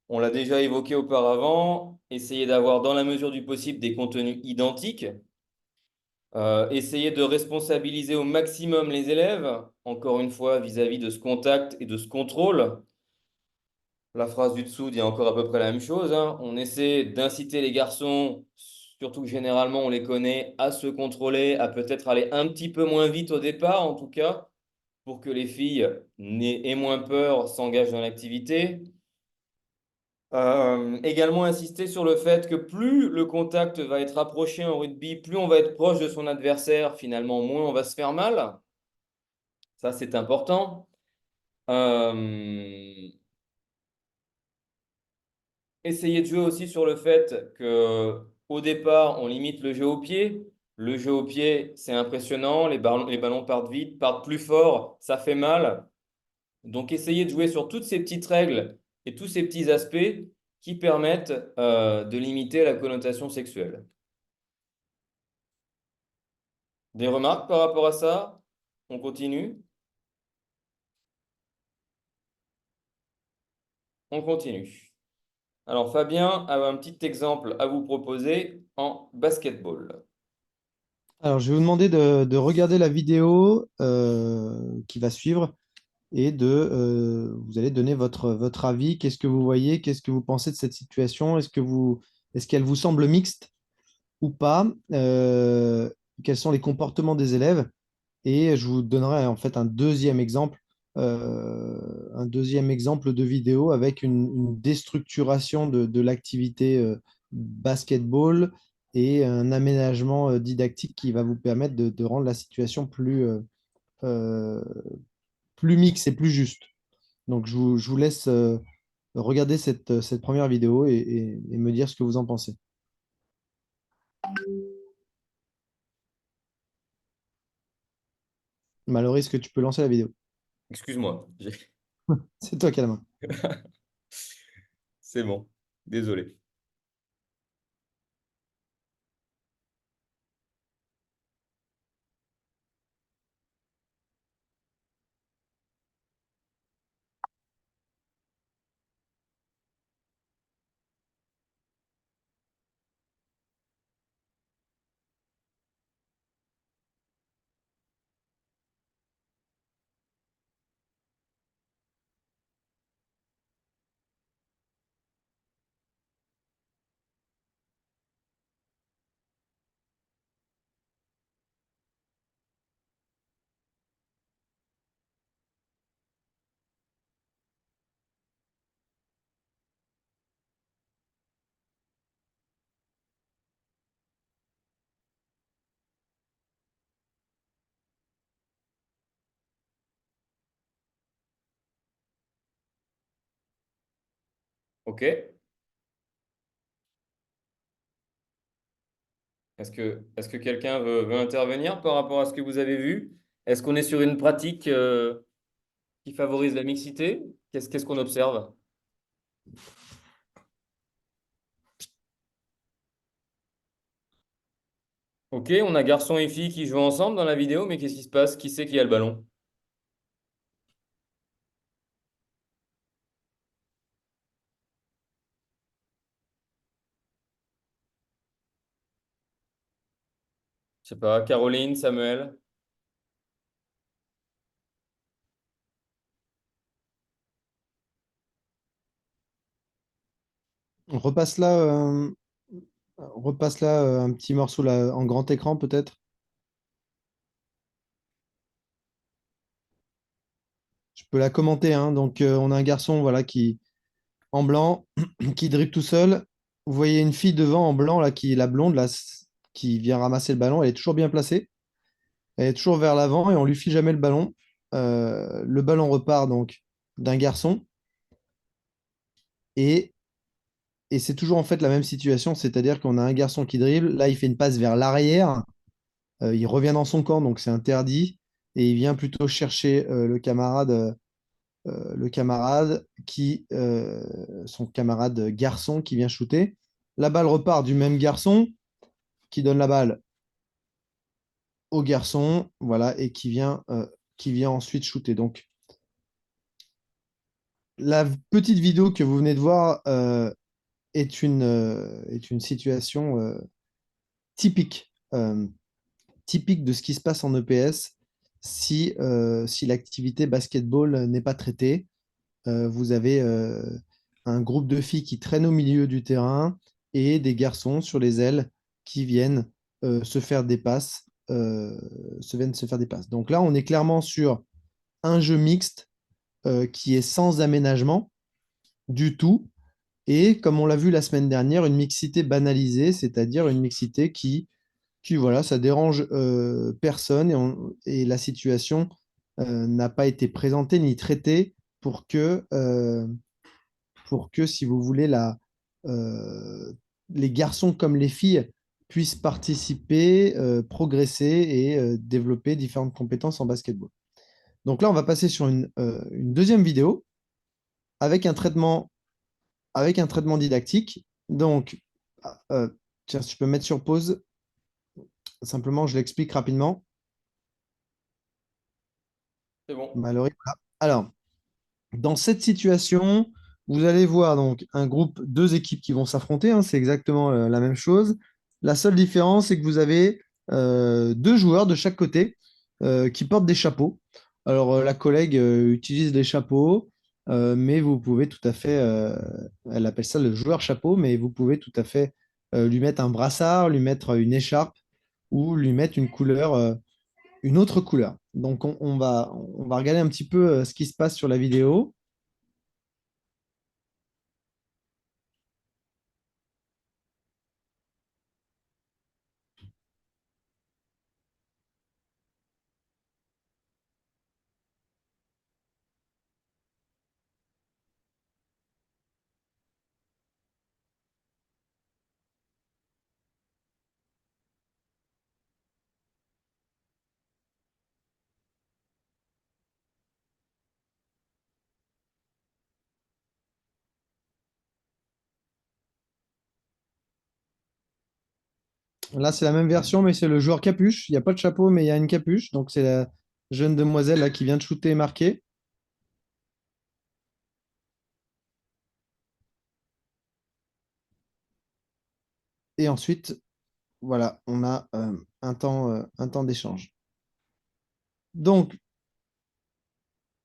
On l'a déjà évoqué auparavant, essayer d'avoir dans la mesure du possible des contenus identiques, essayer de responsabiliser au maximum les élèves, encore une fois vis-à-vis de ce contact et de ce contrôle. La phrase du dessous dit encore à peu près la même chose, hein. On essaie d'inciter les garçons, surtout que généralement on les connaît, à se contrôler, à peut-être aller un petit peu moins vite au départ en tout cas pour que les filles aient moins peur, s'engagent dans l'activité. Également insister sur le fait que plus le contact va être rapproché en rugby, plus on va être proche de son adversaire, finalement, moins on va se faire mal. Ça, c'est important. Essayer de jouer aussi sur le fait que au départ, on limite le jeu au pied. Le jeu au pied, c'est impressionnant. Les ballons partent vite, partent plus fort, ça fait mal. Donc, essayer de jouer sur toutes ces petites règles et tous ces petits aspects qui permettent de limiter la connotation sexuelle. Des remarques par rapport à ça? On continue? On continue. Alors, Fabien a un petit exemple à vous proposer en basketball. Alors, je vais vous demander de regarder la vidéo qui va suivre et vous allez donner votre avis. Qu'est-ce que vous voyez? Qu'est-ce que vous pensez de cette situation? Est-ce qu'elle vous semble mixte ou pas? Quels sont les comportements des élèves? Et je vous donnerai en fait un deuxième exemple de vidéo avec une déstructuration de l'activité basketball et un aménagement didactique qui va vous permettre de rendre la situation euh, plus mixte et plus juste. Donc je vous laisse regarder cette première vidéo et me dire ce que vous en pensez. Mallory, est-ce que tu peux lancer la vidéo? Excuse-moi, C'est toi qui as la main. c'est bon. Désolé. OK. Est-ce que quelqu'un veut intervenir par rapport à ce que vous avez vu? Est-ce qu'on est sur une pratique qui favorise la mixité? Qu'est-ce qu'on observe? OK, on a garçon et fille qui jouent ensemble dans la vidéo, mais qu'est-ce qui se passe? Qui c'est qui a le ballon? Je sais pas, Caroline, Samuel? On repasse là un petit morceau là, en grand écran peut-être. Je peux la commenter, hein. Donc, on a un garçon voilà, en blanc qui dribble tout seul. Vous voyez une fille devant en blanc, là, la blonde, là, qui vient ramasser le ballon. Elle est toujours bien placée. Elle est toujours vers l'avant et on lui file jamais le ballon. Le ballon repart donc d'un garçon et, et c'est toujours en fait la même situation, c'est-à-dire qu'on a un garçon qui dribble. Là, il fait une passe vers l'arrière. Il revient dans son camp, donc c'est interdit. Et il vient plutôt chercher son camarade garçon qui vient shooter. La balle repart du même garçon qui donne la balle au garçon, voilà, et qui vient ensuite shooter. Donc, la petite vidéo que vous venez de voir est une situation typique, typique de ce qui se passe en EPS si l'activité basketball n'est pas traitée. Vous avez un groupe de filles qui traînent au milieu du terrain et des garçons sur les ailes qui viennent se faire des passes. Viennent se faire des passes. Donc là, on est clairement sur un jeu mixte qui est sans aménagement du tout. Et comme on l'a vu la semaine dernière, une mixité banalisée, c'est-à-dire une mixité qui voilà, ça dérange personne et la situation n'a pas été présentée ni traitée pour que, si vous voulez, euh, les garçons comme les filles puissent participer, progresser et développer différentes compétences en basketball. Donc là, on va passer sur une deuxième vidéo avec un traitement, didactique. Donc, euh, tiens, si je peux mettre sur pause, simplement, je l'explique rapidement. C'est bon. Mallory, voilà. Alors, dans cette situation, vous allez voir donc un groupe, deux équipes qui vont s'affronter, hein, c'est exactement la même chose. La seule différence, c'est que vous avez deux joueurs de chaque côté qui portent des chapeaux. Alors, la collègue utilise des chapeaux, mais vous pouvez tout à fait, elle appelle ça le joueur chapeau, mais vous pouvez tout à fait lui mettre un brassard, lui mettre une écharpe ou lui mettre une couleur, une autre couleur. Donc, on va regarder un petit peu ce qui se passe sur la vidéo. Là, c'est la même version, mais c'est le joueur capuche. Il n'y a pas de chapeau, mais il y a une capuche. Donc, c'est la jeune demoiselle là, qui vient de shooter et marquer. Et ensuite, voilà, on a un temps d'échange. Donc,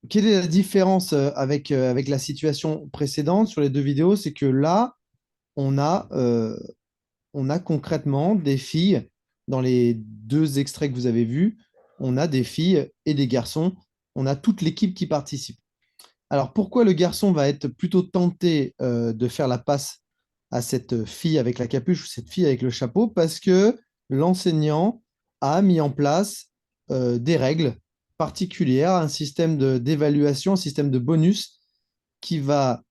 quelle est la différence avec la situation précédente sur les deux vidéos? C'est que là, on a, euh, on a concrètement des filles, dans les deux extraits que vous avez vus, on a des filles et des garçons. On a toute l'équipe qui participe. Alors, pourquoi le garçon va être plutôt tenté de faire la passe à cette fille avec la capuche ou cette fille avec le chapeau? Parce que l'enseignant a mis en place des règles particulières, un système d'évaluation, un système de bonus qui va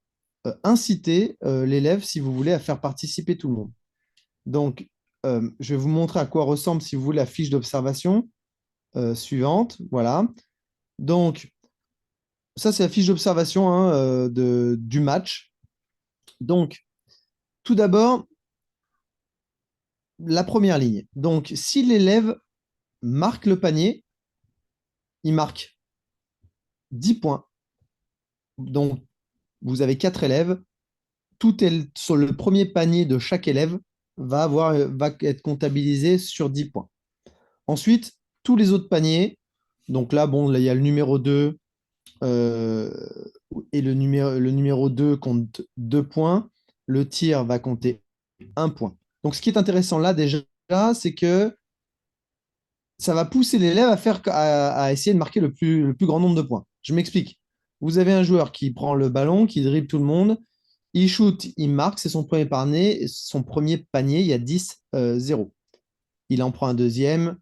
inciter l'élève, si vous voulez, à faire participer tout le monde. Donc, je vais vous montrer à quoi ressemble, si vous voulez, la fiche d'observation suivante. Voilà. Donc, ça, c'est la fiche d'observation hein, du match. Donc, tout d'abord, la première ligne. Donc, si l'élève marque le panier, il marque 10 points. Donc, vous avez 4 élèves. Tout est sur le premier panier de chaque élève va être comptabilisé sur 10 points. Ensuite, tous les autres paniers. Donc là, bon, là, il y a le numéro 2 et le numéro 2 compte 2 points. Le tir va compter 1 point. Donc, ce qui est intéressant là, déjà, c'est que ça va pousser l'élève à essayer de marquer le plus grand nombre de points. Je m'explique. Vous avez un joueur qui prend le ballon, qui dribble tout le monde, il shoot, il marque, c'est son premier panier, il y a 10-0. Il en prend un deuxième,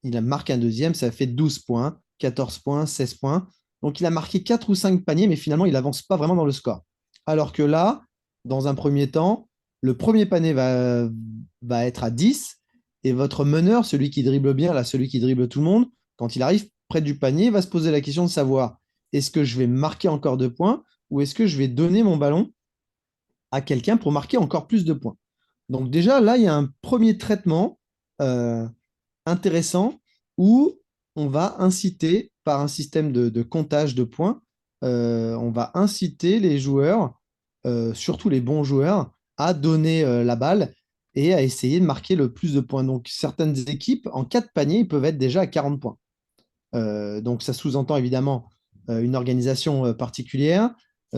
il marque un deuxième, ça fait 12 points, 14 points, 16 points. Donc il a marqué 4 ou 5 paniers, mais finalement, il n'avance pas vraiment dans le score. Alors que là, dans un premier temps, le premier panier va être à 10 et votre meneur, celui qui dribble bien, là, celui qui dribble tout le monde, quand il arrive près du panier, va se poser la question de savoir est-ce que je vais marquer encore 2 points ou est-ce que je vais donner mon ballon à quelqu'un pour marquer encore plus de points. Donc déjà, là, il y a un premier traitement euh, intéressant où on va inciter, par un système de comptage de points, on va inciter les joueurs, surtout les bons joueurs, à donner la balle et à essayer de marquer le plus de points. Donc certaines équipes, en 4 paniers, ils peuvent être déjà à 40 points. Donc ça sous-entend évidemment une organisation particulière,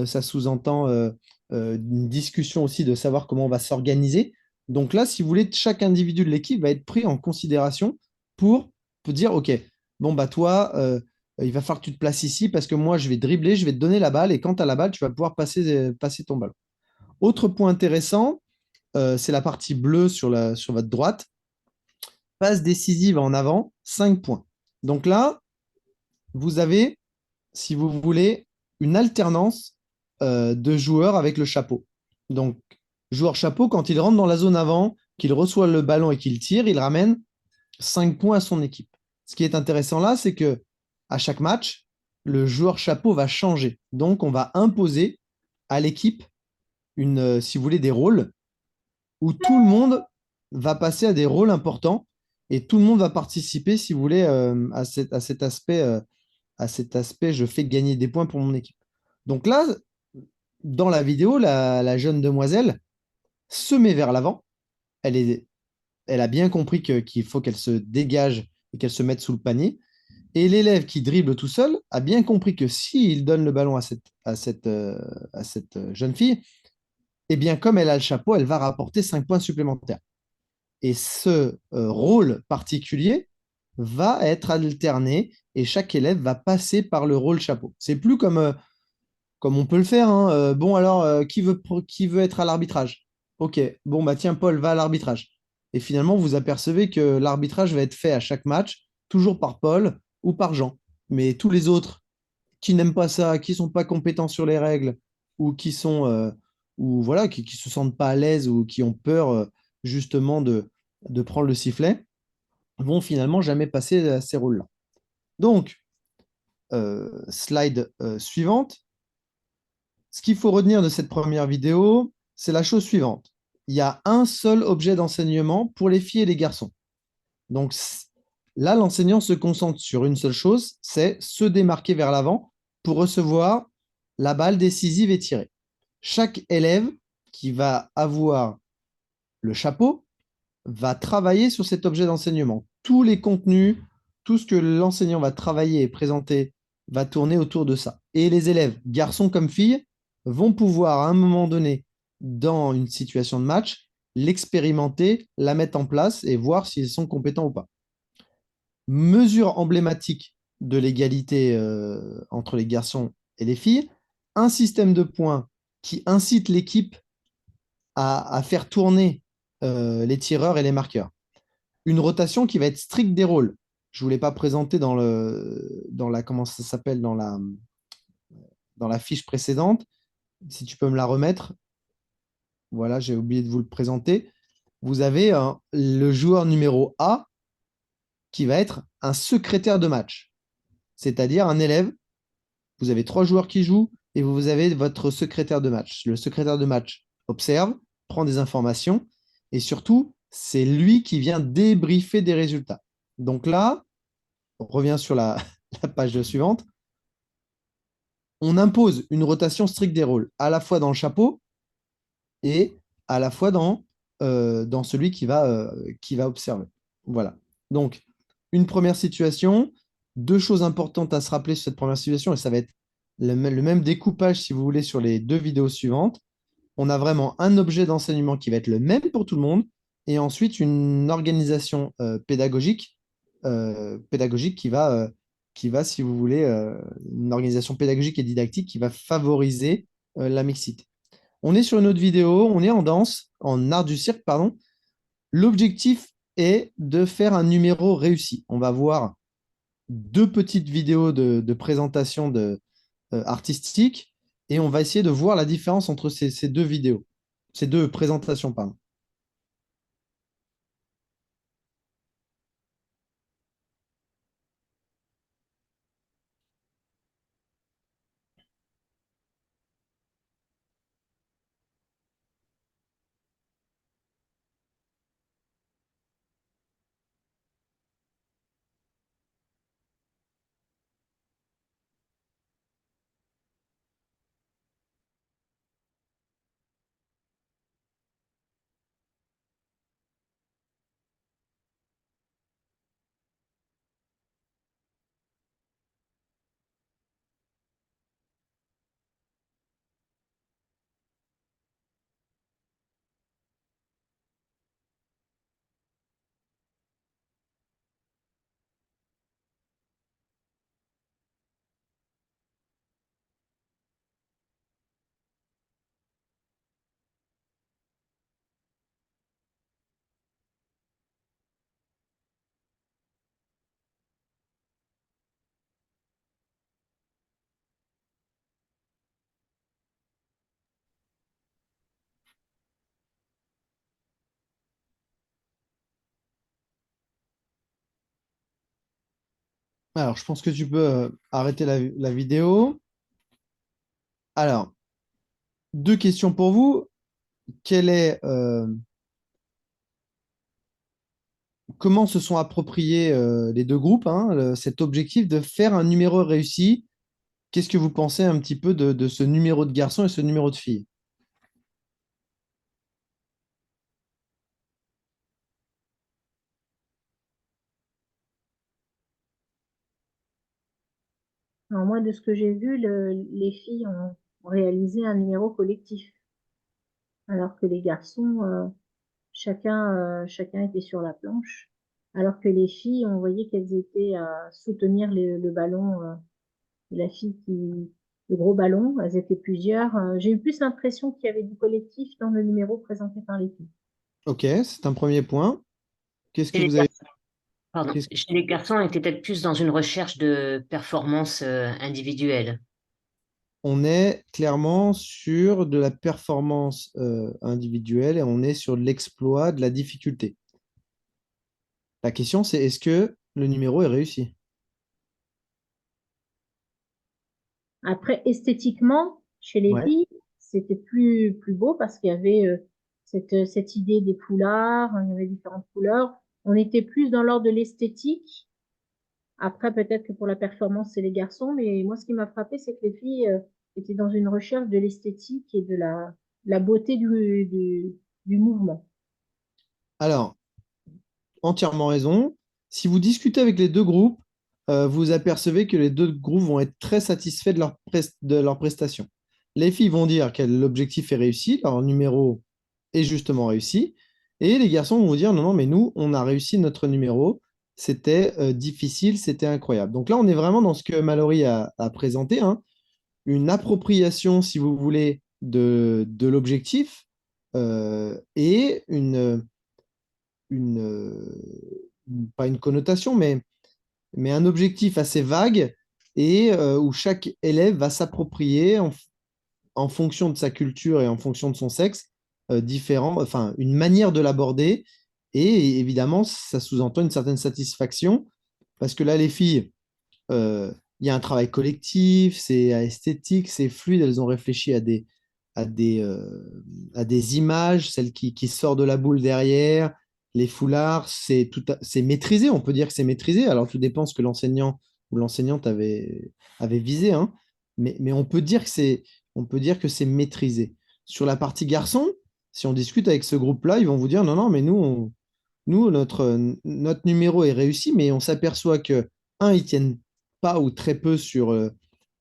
ça sous-entend une discussion aussi de savoir comment on va s'organiser. Donc là, si vous voulez, chaque individu de l'équipe va être pris en considération pour dire, OK, bon, bah toi, il va falloir que tu te places ici parce que moi, je vais dribbler, je vais te donner la balle et quand tu as la balle, tu vas pouvoir passer ton ballon. Autre point intéressant, c'est la partie bleue sur votre droite. Passe décisive en avant, 5 points. Donc là, vous avez, si vous voulez, une alternance de joueurs avec le chapeau. Donc, joueur chapeau, quand il rentre dans la zone avant, qu'il reçoit le ballon et qu'il tire, il ramène 5 points à son équipe. Ce qui est intéressant là, c'est que à chaque match, le joueur chapeau va changer. Donc, on va imposer à l'équipe si vous voulez, des rôles où tout le monde va passer à des rôles importants et tout le monde va participer, si vous voulez, à cet aspect, je fais gagner des points pour mon équipe. Donc là, dans la vidéo, la jeune demoiselle se met vers l'avant. Elle a bien compris qu'il faut qu'elle se dégage et qu'elle se mette sous le panier. Et l'élève qui dribble tout seul a bien compris que s'il donne le ballon à cette jeune fille, eh bien, comme elle a le chapeau, elle va rapporter 5 points supplémentaires. Et ce rôle particulier va être alterné et chaque élève va passer par le rôle chapeau. C'est plus comme on peut le faire, hein. Bon, alors, qui veut être à l'arbitrage? Ok, bon, bah tiens, Paul, va à l'arbitrage. Et finalement, vous apercevez que l'arbitrage va être fait à chaque match, toujours par Paul ou par Jean. Mais tous les autres qui n'aiment pas ça, qui sont pas compétents sur les règles, ou qui sont ou voilà, qui se sentent pas à l'aise ou qui ont peur justement de prendre le sifflet, vont finalement jamais passer à ces rôles-là. Donc, slide suivante. Ce qu'il faut retenir de cette première vidéo, c'est la chose suivante. Il y a un seul objet d'enseignement pour les filles et les garçons. Donc là, l'enseignant se concentre sur une seule chose, c'est se démarquer vers l'avant pour recevoir la balle décisive et tirer. Chaque élève qui va avoir le chapeau va travailler sur cet objet d'enseignement. Tous les contenus, tout ce que l'enseignant va travailler et présenter va tourner autour de ça. Et les élèves, garçons comme filles, vont pouvoir à un moment donné, dans une situation de match, l'expérimenter, la mettre en place et voir s'ils sont compétents ou pas. Mesure emblématique de l'égalité entre les garçons et les filles, un système de points qui incite l'équipe à faire tourner les tireurs et les marqueurs. Une rotation qui va être stricte des rôles. Je ne vous l'ai pas présenté dans la, comment ça s'appelle, dans la fiche précédente. Si tu peux me la remettre. Voilà, j'ai oublié de vous le présenter. Vous avez le joueur numéro A qui va être un secrétaire de match, c'est-à-dire un élève. Vous avez 3 joueurs qui jouent et vous avez votre secrétaire de match. Le secrétaire de match observe, prend des informations et surtout, c'est lui qui vient débriefer des résultats. Donc là, on revient sur la page suivante. On impose une rotation stricte des rôles, à la fois dans le chapeau et à la fois dans celui qui va observer. Voilà. Donc, une première situation, 2 choses importantes à se rappeler sur cette première situation, et ça va être le même découpage, si vous voulez, sur les 2 vidéos suivantes. On a vraiment un objet d'enseignement qui va être le même pour tout le monde, et ensuite une organisation pédagogique qui va, si vous voulez, une organisation pédagogique et didactique qui va favoriser la mixité. On est sur une autre vidéo, on est en danse, en art du cirque, pardon. L'objectif est de faire un numéro réussi. On va voir 2 petites vidéos de présentation artistique et on va essayer de voir la différence entre ces 2 vidéos, ces 2 présentations, pardon. Alors, je pense que tu peux arrêter la vidéo. Alors, deux questions pour vous. Quel est, comment se sont appropriés les deux groupes, hein, cet objectif de faire un numéro réussi? Qu'est-ce que vous pensez un petit peu de ce numéro de garçon et ce numéro de fille? Alors moi, de ce que j'ai vu, les filles ont réalisé un numéro collectif, alors que les garçons, chacun était sur la planche, alors que les filles, on voyait qu'elles étaient à soutenir le ballon, la fille le gros ballon, elles étaient plusieurs. J'ai eu plus l'impression qu'il y avait du collectif dans le numéro présenté par les filles. Ok, c'est un premier point. Qu'est-ce Et que les vous avez... Pardon. qu'est-ce- Chez les garçons, on était peut-être plus dans une recherche de performance individuelle. On est clairement sur de la performance individuelle et on est sur de l'exploit, de la difficulté. La question, c'est est-ce que le numéro est réussi? Après, esthétiquement, chez les Ouais. filles, c'était plus beau parce qu'il y avait cette idée des foulards, il y avait différentes couleurs. On était plus dans l'ordre de l'esthétique. Après, peut-être que pour la performance, c'est les garçons, mais moi, ce qui m'a frappé, c'est que les filles étaient dans une recherche de l'esthétique et de la beauté du mouvement. Alors, entièrement raison. Si vous discutez avec les deux groupes, vous apercevez que les deux groupes vont être très satisfaits de leur prestation. Les filles vont dire que l'objectif est réussi, leur numéro est justement réussi. Et les garçons vont vous dire non, non, mais nous, on a réussi notre numéro. C'était difficile, c'était incroyable. Donc là, on est vraiment dans ce que Mallory a présenté, hein, une appropriation, si vous voulez, de l'objectif et pas une connotation, mais un objectif assez vague et où chaque élève va s'approprier en fonction de sa culture et en fonction de son sexe, enfin, une manière de l'aborder. Et évidemment, ça sous-entend une certaine satisfaction parce que là, les filles, euh, il y a un travail collectif, c'est esthétique, c'est fluide, elles ont réfléchi à des, euh, à des images, celle qui sort de la boule derrière, les foulards, c'est maîtrisé, on peut dire que c'est maîtrisé, alors tout dépend ce que l'enseignant ou l'enseignante avait visé, hein, mais on peut dire que c'est maîtrisé. Sur la partie garçon, si on discute avec ce groupe-là, ils vont vous dire non, non, mais nous, notre numéro est réussi, mais on s'aperçoit que, un, ils tiennent pas ou très peu sur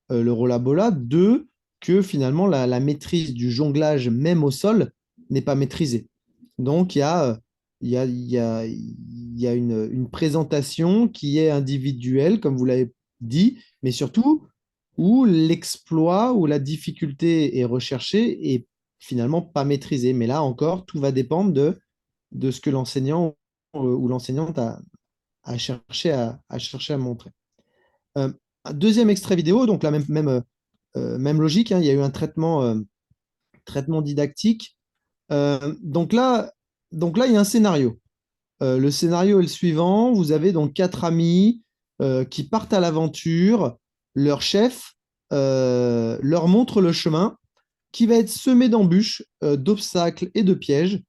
le rolla-bola. Deux, que finalement, la maîtrise du jonglage, même au sol, n'est pas maîtrisée. Donc, il y a une présentation qui est individuelle, comme vous l'avez dit, mais surtout où l'exploit ou la difficulté est recherchée et finalement pas maîtrisée. Mais là encore, tout va dépendre de ce que l'enseignant ou l'enseignante a cherché à montrer. Un deuxième extrait vidéo, donc la même logique, hein, il y a eu un traitement didactique. Donc là, il y a un scénario. Le scénario est le suivant. Vous avez donc quatre amis qui partent à l'aventure. Leur chef leur montre le chemin qui va être semé d'embûches, d'obstacles et de pièges.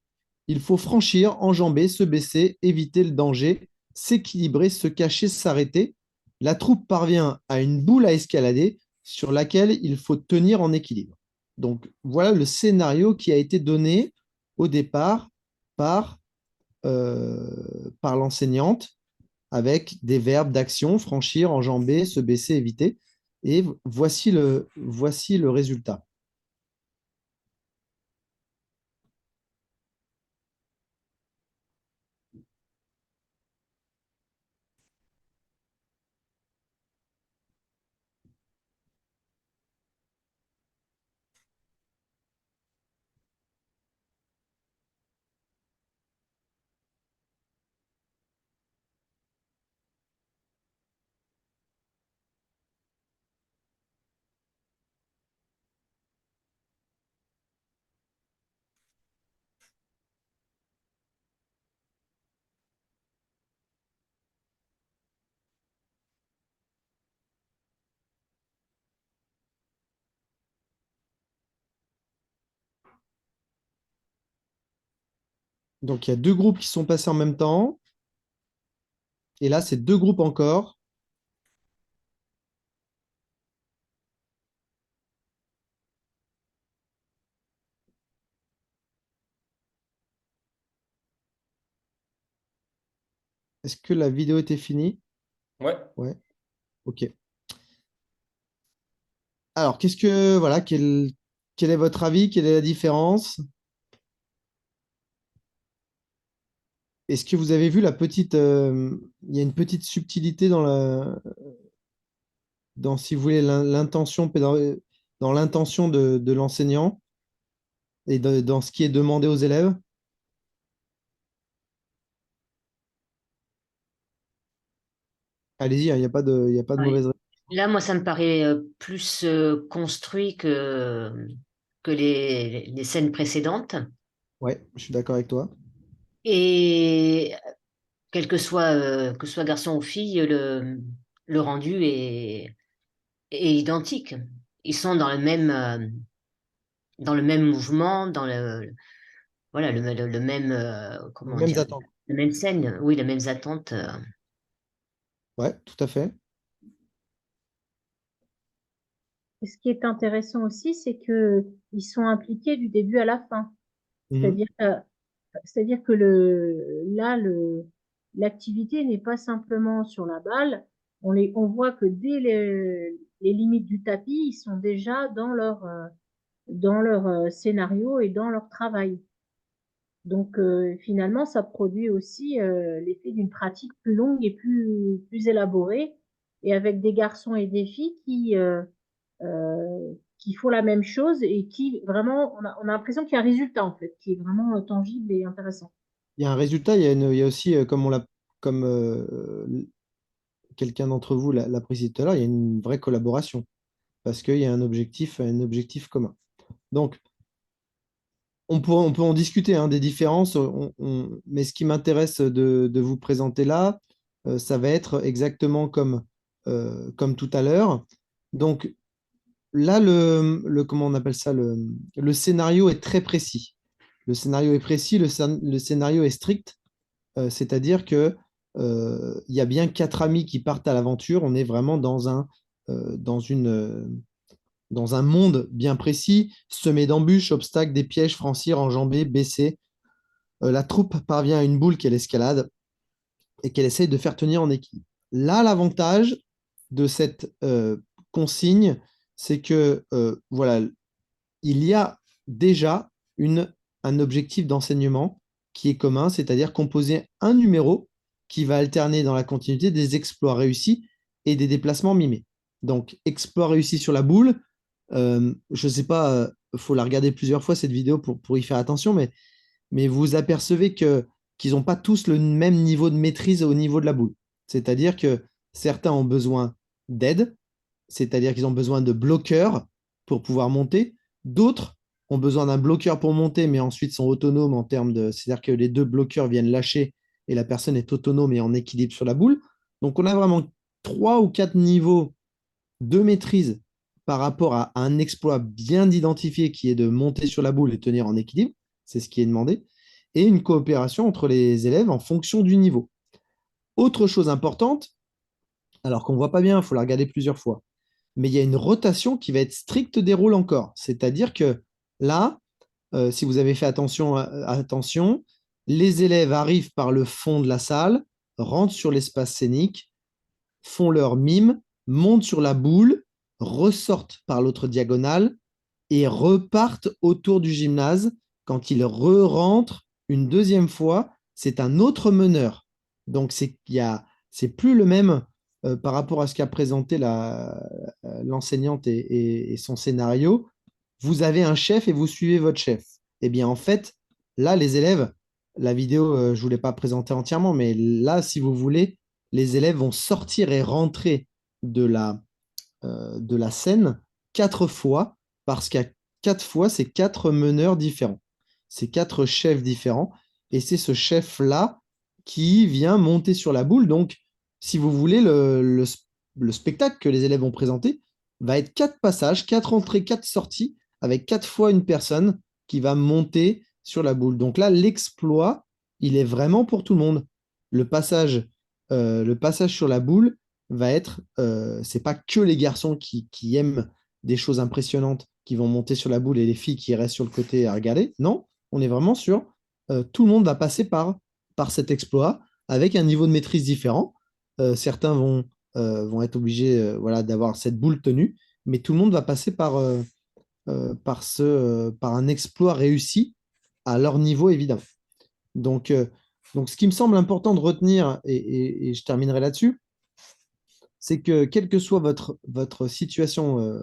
Il faut franchir, enjamber, se baisser, éviter le danger, s'équilibrer, se cacher, s'arrêter. La troupe parvient à une boule à escalader sur laquelle il faut tenir en équilibre. Donc voilà le scénario qui a été donné au départ par, par l'enseignante avec des verbes d'action, franchir, enjamber, se baisser, éviter. Et voici le résultat. Donc, il y a deux groupes qui sont passés en même temps. Et là, c'est deux groupes encore. Est-ce que la vidéo était finie? Ouais. Ouais. OK. Alors, voilà, quel est votre avis? Quelle est la différence? Est-ce que vous avez vu il y a une petite subtilité si vous voulez, dans l'intention de l'enseignant et dans ce qui est demandé aux élèves? Allez-y, hein, il y a pas de Ouais. mauvaise réponse. Là, moi, ça me paraît plus construit que les scènes précédentes. Ouais, je suis d'accord avec toi. Et que ce soit garçon ou fille, le rendu est identique. Ils sont dans le même mouvement, voilà, le même, Les comment mêmes dire, attentes. la même scène, oui, les mêmes attentes. Ouais, tout à fait. Et ce qui est intéressant aussi, c'est que ils sont impliqués du début à la fin. Mhm. C'est-à-dire, c'est-à-dire que l'activité n'est pas simplement sur la balle. On voit que dès les limites du tapis, ils sont déjà dans leur scénario et dans leur travail. Donc finalement, ça produit aussi l'effet d'une pratique plus longue et plus élaborée, et avec des garçons et des filles qui font la même chose et qui vraiment, on a l'impression qu'il y a un résultat en fait, qui est vraiment tangible et intéressant. Il y a un résultat, il y a aussi, comme quelqu'un d'entre vous l'a précisé tout à l'heure, il y a une vraie collaboration parce qu'il y a un objectif commun. Donc, on peut en discuter hein, des différences, mais ce qui m'intéresse de vous présenter là, ça va être exactement comme tout à l'heure. Donc là, comment on appelle ça, le scénario est très précis. Le scénario est précis, le scénario est strict, c'est-à-dire que il y a bien quatre amis qui partent à l'aventure. On est vraiment dans dans un monde bien précis, semé d'embûches, obstacles, des pièges, franchir, enjamber, baisser. La troupe parvient à une boule qu'elle escalade et qu'elle essaye de faire tenir en équilibre. Là, l'avantage de cette consigne, c'est que voilà, il y a déjà un objectif d'enseignement qui est commun, c'est-à-dire composer un numéro qui va alterner dans la continuité des exploits réussis et des déplacements mimés. Donc, exploit réussi sur la boule, je ne sais pas, il faut la regarder plusieurs fois cette vidéo pour y faire attention, mais vous apercevez qu'ils n'ont pas tous le même niveau de maîtrise au niveau de la boule. C'est-à-dire que certains ont besoin d'aide, c'est-à-dire qu'ils ont besoin de bloqueurs pour pouvoir monter. D'autres ont besoin d'un bloqueur pour monter, mais ensuite sont autonomes en termes de. C'est-à-dire que les deux bloqueurs viennent lâcher et la personne est autonome et en équilibre sur la boule. Donc on a vraiment trois ou quatre niveaux de maîtrise par rapport à un exploit bien identifié qui est de monter sur la boule et tenir en équilibre, c'est ce qui est demandé, et une coopération entre les élèves en fonction du niveau. Autre chose importante, alors qu'on ne voit pas bien, il faut la regarder plusieurs fois, mais il y a une rotation qui va être stricte des rôles encore. C'est-à-dire que là, si vous avez fait attention, les élèves arrivent par le fond de la salle, rentrent sur l'espace scénique, font leur mime, montent sur la boule, ressortent par l'autre diagonale et repartent autour du gymnase. Quand ils re-rentrent une deuxième fois, c'est un autre meneur. Donc, c'est plus le même par rapport à ce qu'a présenté l'enseignante et son scénario. Vous avez un chef et vous suivez votre chef. Eh bien, en fait, là, les élèves, la vidéo, je ne vous l'ai pas présentée entièrement, mais là, si vous voulez, les élèves vont sortir et rentrer de la scène quatre fois, parce qu'à quatre fois, c'est quatre meneurs différents. C'est quatre chefs différents. Et c'est ce chef-là qui vient monter sur la boule. Donc, si vous voulez, le spectacle que les élèves vont présenter va être quatre passages, quatre entrées, quatre sorties, avec quatre fois une personne qui va monter sur la boule. Donc là, l'exploit il est vraiment pour tout le monde. Le passage sur la boule va être, c'est pas que les garçons qui aiment des choses impressionnantes qui vont monter sur la boule et les filles qui restent sur le côté à regarder. Non, on est vraiment sur tout le monde va passer par cet exploit avec un niveau de maîtrise différent. Certains vont être obligés voilà, d'avoir cette boule tenue, mais tout le monde va passer par un exploit réussi à leur niveau, évidemment. Donc, ce qui me semble important de retenir, et je terminerai là-dessus, c'est que quelle que soit votre situation,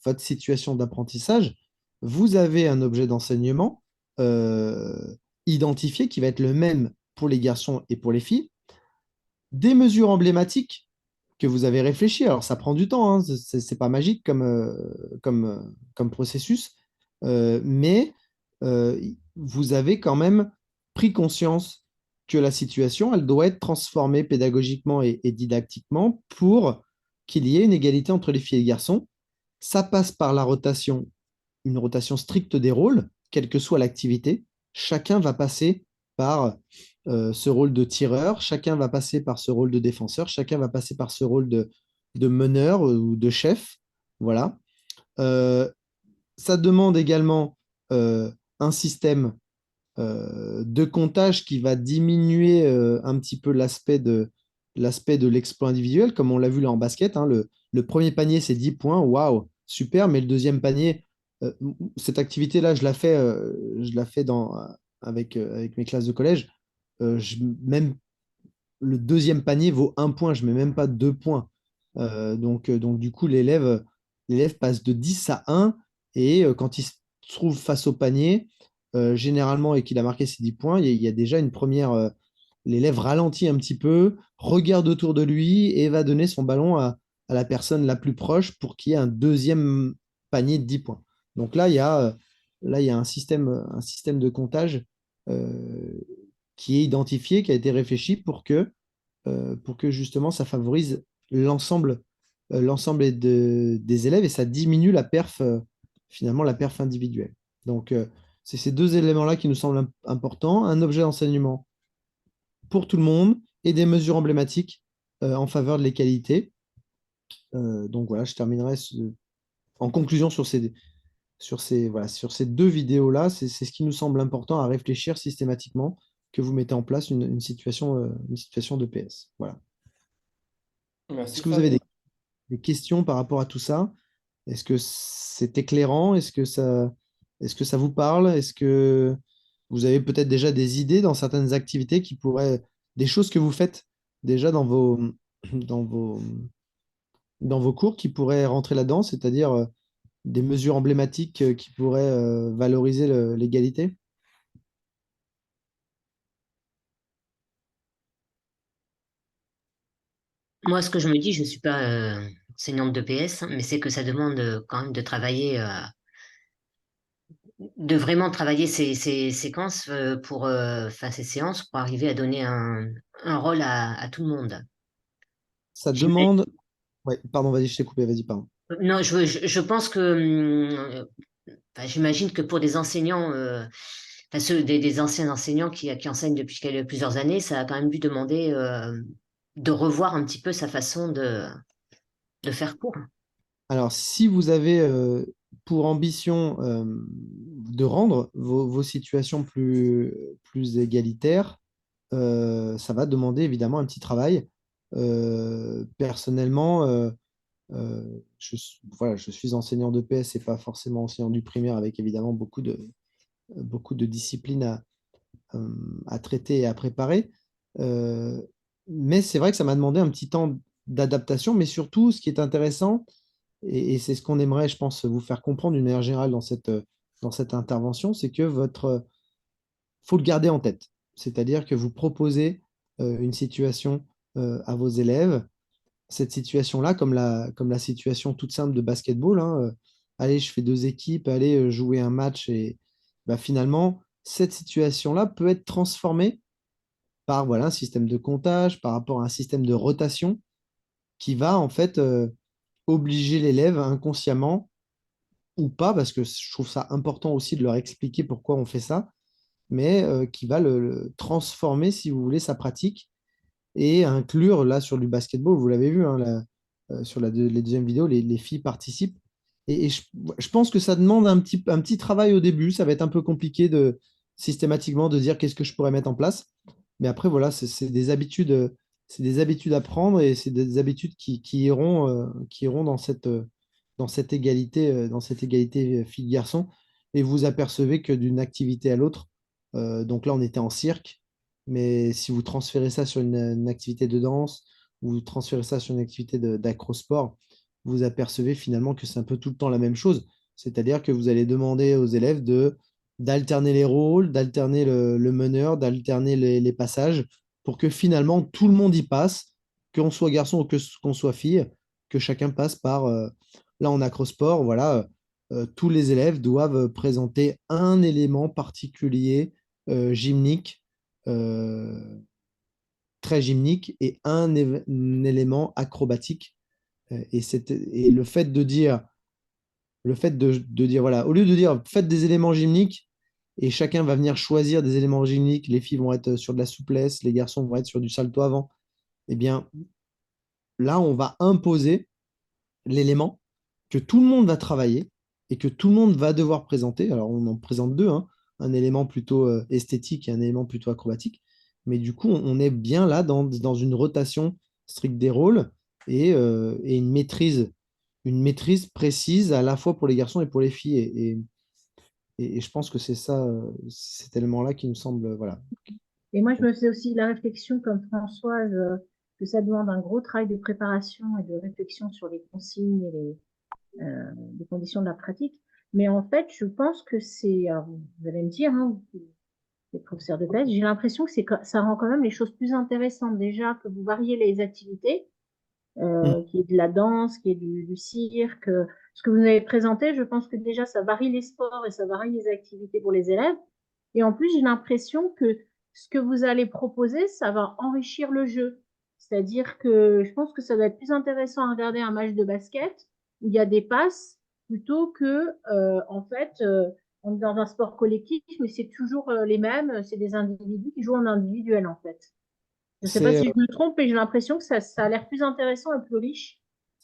votre situation d'apprentissage, vous avez un objet d'enseignement identifié qui va être le même pour les garçons et pour les filles, des mesures emblématiques que vous avez réfléchi. Alors, ça prend du temps, hein, c'est pas magique comme processus, mais vous avez quand même pris conscience que la situation, elle doit être transformée pédagogiquement et didactiquement pour qu'il y ait une égalité entre les filles et les garçons. Ça passe par la rotation, une rotation stricte des rôles, quelle que soit l'activité. Chacun va passer par ce rôle de tireur, chacun va passer par ce rôle de défenseur, chacun va passer par ce rôle de meneur ou de chef. Voilà. Ça demande également un système de comptage qui va diminuer un petit peu l'aspect de l'exploit individuel, comme on l'a vu là en basket. Hein, le premier panier, c'est 10 points, waouh, super, mais le deuxième panier, cette activité-là, je la fais avec mes classes de collège. Même le deuxième panier vaut 1 point, je ne mets même pas 2 points. Donc, du coup, l'élève passe de 10 à 1, et quand il se trouve face au panier, généralement, et qu'il a marqué ses 10 points, il y a déjà une première. L'élève ralentit un petit peu, regarde autour de lui et va donner son ballon à la personne la plus proche pour qu'il y ait un deuxième panier de 10 points. Donc là, il y a un système de comptage euh, qui est identifié, qui a été réfléchi pour que justement ça favorise l'ensemble des élèves et ça diminue finalement la perf individuelle. Donc, c'est ces deux éléments-là qui nous semblent importants. Un objet d'enseignement pour tout le monde et des mesures emblématiques en faveur de l'égalité. Donc voilà, je terminerai en conclusion sur ces deux vidéos-là. C'est ce qui nous semble important à réfléchir systématiquement que vous mettez en place une situation de PS. Voilà. Est-ce Merci que vous avez Fabien. des questions par rapport à tout ça? Est-ce que c'est éclairant? Est-ce que ça vous parle? Est-ce que vous avez peut-être déjà des idées dans certaines activités des choses que vous faites déjà dans vos, dans vos cours qui pourraient rentrer là-dedans, c'est-à-dire des mesures emblématiques qui pourraient valoriser l'égalité? Moi, ce que je me dis, je ne suis pas enseignante de PS, hein, mais c'est que ça demande quand même de travailler, de vraiment travailler ces séquences enfin, ces séances pour arriver à donner un rôle à tout le monde. Ça J'imagine- demande. Ouais, pardon, vas-y, je t'ai coupé, vas-y, pardon. Non, je pense que enfin, j'imagine que pour des enseignants, enfin, des anciens enseignants qui enseignent depuis plusieurs années, ça a quand même dû demander de revoir un petit peu sa façon de faire cours. Alors, si vous avez pour ambition de rendre vos situations plus égalitaires, ça va demander évidemment un petit travail. Personnellement, voilà, je suis enseignant de PS et pas forcément enseignant du primaire avec évidemment beaucoup de disciplines à traiter et à préparer. Euh, mais c'est vrai que ça m'a demandé un petit temps d'adaptation, mais surtout, ce qui est intéressant, et c'est ce qu'on aimerait, je pense, vous faire comprendre d'une manière générale dans cette intervention, c'est que faut le garder en tête. C'est-à-dire que vous proposez une situation à vos élèves. Cette situation-là, comme la situation toute simple de basketball, hein, allez, je fais deux équipes, allez jouer un match, et bah, finalement, cette situation-là peut être transformée par voilà, un système de comptage, par rapport à un système de rotation qui va en fait obliger l'élève inconsciemment ou pas, parce que je trouve ça important aussi de leur expliquer pourquoi on fait ça, mais qui va le transformer, si vous voulez, sa pratique et inclure, là, sur du basketball, vous l'avez vu, hein, sur les deuxièmes vidéos, les filles participent. Et je pense que ça demande un petit travail au début. Ça va être un peu compliqué de systématiquement de dire qu'est-ce que je pourrais mettre en place. Mais après, voilà, c'est des habitudes à prendre et c'est des habitudes qui iront dans cette égalité filles-garçons. Et vous apercevez que d'une activité à l'autre, donc là, on était en cirque, mais si vous transférez ça sur une activité de danse, ou vous transférez ça sur une activité d'acrosport, vous apercevez finalement que c'est un peu tout le temps la même chose. C'est-à-dire que vous allez demander aux élèves d'alterner les rôles, d'alterner le meneur, d'alterner les passages, pour que finalement tout le monde y passe, qu'on soit garçon ou qu'on soit fille, que chacun passe par... là, en acrosport, voilà, tous les élèves doivent présenter un élément particulier gymnique, euh, très gymnique, et un élément acrobatique. Et le fait de dire, voilà, au lieu de dire faites des éléments gymniques et chacun va venir choisir des éléments gymniques, les filles vont être sur de la souplesse, les garçons vont être sur du salto avant, eh bien là, on va imposer l'élément que tout le monde va travailler et que tout le monde va devoir présenter. Alors, on en présente deux, hein, un élément plutôt esthétique et un élément plutôt acrobatique. Mais du coup, on est bien là dans une rotation stricte des rôles et une maîtrise précise à la fois pour les garçons et pour les filles. Et je pense que c'est ça, cet élément-là qui nous semble, voilà. Et moi, je me faisais aussi la réflexion, comme Françoise, que ça demande un gros travail de préparation et de réflexion sur les consignes et les conditions de la pratique. Mais en fait, je pense que c'est, alors, vous allez me dire, hein, les professeurs de PS, j'ai l'impression que ça rend quand même les choses plus intéressantes. Déjà, que vous variez les activités, qu'il y ait de la danse, qu'il y ait du cirque. Ce que vous avez présenté, je pense que déjà, ça varie les sports et ça varie les activités pour les élèves. Et en plus, j'ai l'impression que ce que vous allez proposer, ça va enrichir le jeu. C'est-à-dire que je pense que ça va être plus intéressant à regarder un match de basket où il y a des passes plutôt que, en fait, on est dans un sport collectif, mais c'est toujours les mêmes. C'est des individus qui jouent en individuel, en fait. Je ne sais pas C'est si je me trompe, mais j'ai l'impression que ça a l'air plus intéressant et plus riche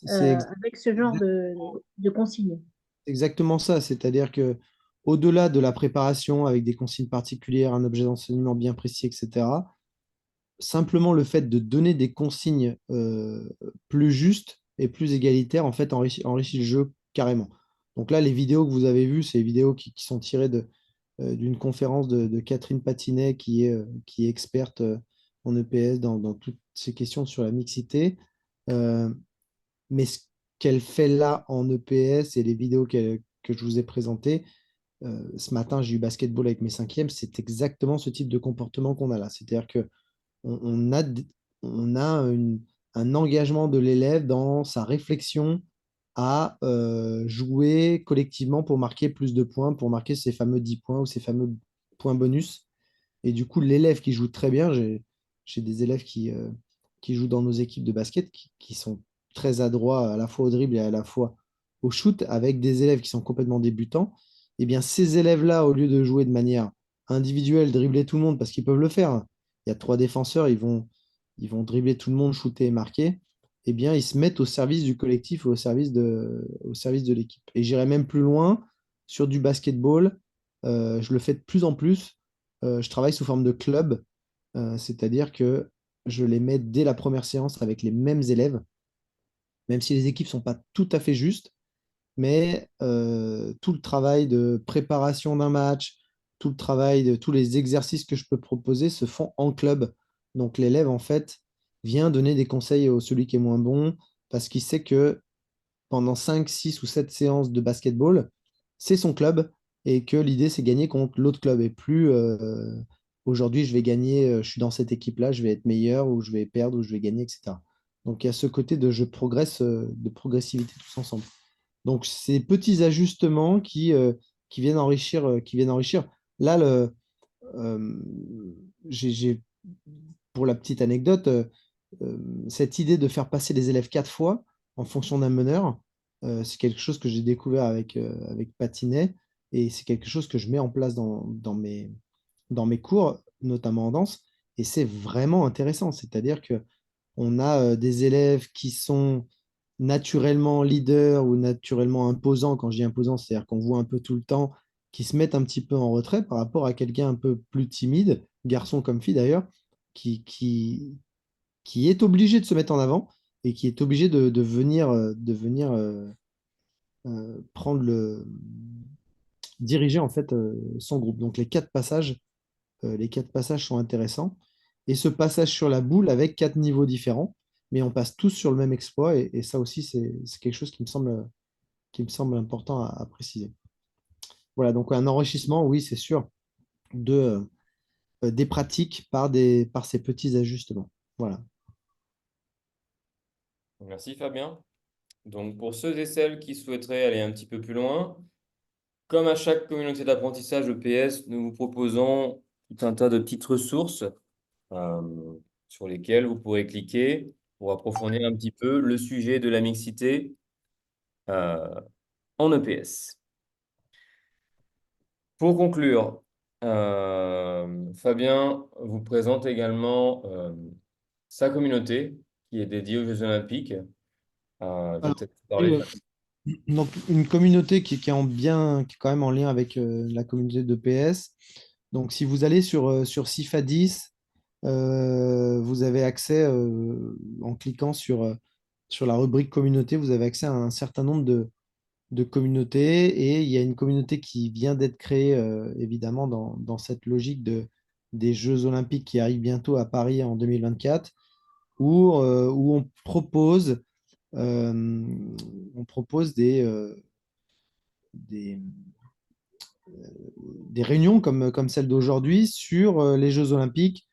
c'est ex- avec ce genre de consignes. exactement ça. C'est-à-dire que au-delà de la préparation avec des consignes particulières, un objet d'enseignement bien précis, etc., simplement le fait de donner des consignes plus justes et plus égalitaires, en fait, enrichit le jeu carrément. Donc là, les vidéos que vous avez vues, c'est des vidéos qui sont tirées d'une conférence de Catherine Patinet, qui est experte en EPS dans toutes ces questions sur la mixité. Euh, mais ce qu'elle fait là en EPS et les vidéos que je vous ai présentées, ce matin, j'ai eu basketball avec mes cinquièmes, c'est exactement ce type de comportement qu'on a là. C'est-à-dire que on a, on a un engagement de l'élève dans sa réflexion à jouer collectivement pour marquer plus de points, pour marquer ces fameux 10 points ou ces fameux points bonus. Et du coup, l'élève qui joue très bien, j'ai des élèves qui jouent dans nos équipes de basket qui sont très adroits à la fois au dribble et à la fois au shoot, avec des élèves qui sont complètement débutants. Eh bien, ces élèves-là, au lieu de jouer de manière individuelle, dribbler tout le monde, parce qu'ils peuvent le faire, hein. Il y a trois défenseurs, ils vont dribbler tout le monde, shooter et marquer. Eh bien, ils se mettent au service du collectif et au service de l'équipe. Et j'irai même plus loin sur du basketball. Je le fais de plus en plus. Je travaille sous forme de club, c'est-à-dire que je les mets dès la première séance avec les mêmes élèves, même si les équipes ne sont pas tout à fait justes, mais tout le travail de préparation d'un match, tout le travail de tous les exercices que je peux proposer se font en club. Donc l'élève, en fait, vient donner des conseils à celui qui est moins bon, parce qu'il sait que pendant 5, 6 ou 7 séances de basketball, c'est son club et que l'idée, c'est gagner contre l'autre club. Et plus aujourd'hui, je vais gagner, je suis dans cette équipe-là, je vais être meilleur ou je vais perdre ou je vais gagner, etc. Donc il y a ce côté de je progresse, de progressivité tous ensemble. Donc ces petits ajustements qui viennent enrichir, qui viennent enrichir. Là, euh, j'ai, pour la petite anecdote, cette idée de faire passer les élèves 4 fois en fonction d'un meneur, c'est quelque chose que j'ai découvert avec Patinet et c'est quelque chose que je mets en place dans mes cours, notamment en danse, et c'est vraiment intéressant. C'est-à-dire que on a des élèves qui sont naturellement leaders ou naturellement imposants. Quand je dis imposant, c'est-à-dire qu'on voit un peu tout le temps, qui se mettent un petit peu en retrait par rapport à quelqu'un un peu plus timide, garçon comme fille d'ailleurs, qui, qui, qui est obligé de se mettre en avant et qui est obligé de venir prendre diriger en fait son groupe. Donc les quatre passages sont intéressants. Et ce passage sur la boule avec 4 niveaux différents, mais on passe tous sur le même exploit. Et ça aussi, c'est quelque chose qui me semble important à préciser. Voilà, donc un enrichissement, oui, c'est sûr, des pratiques par ces petits ajustements. Voilà. Merci Fabien. Donc pour ceux et celles qui souhaiteraient aller un petit peu plus loin, comme à chaque communauté d'apprentissage EPS, nous vous proposons tout un tas de petites ressources sur lesquelles vous pourrez cliquer pour approfondir un petit peu le sujet de la mixité euh, en EPS. Pour conclure, Fabien vous présente également sa communauté qui est dédiée aux Jeux Olympiques. Je vais Alors, peut-être parler. donc, une communauté qui est quand même en lien avec la communauté de PS. Donc, si vous allez sur CIFA10, vous avez accès, en cliquant sur la rubrique communauté, vous avez accès à un certain nombre de communautés. Et il y a une communauté qui vient d'être créée, évidemment, dans cette logique des Jeux Olympiques qui arrivent bientôt à Paris en 2024, où euh, on propose des, des réunions comme celle d'aujourd'hui sur les Jeux Olympiques.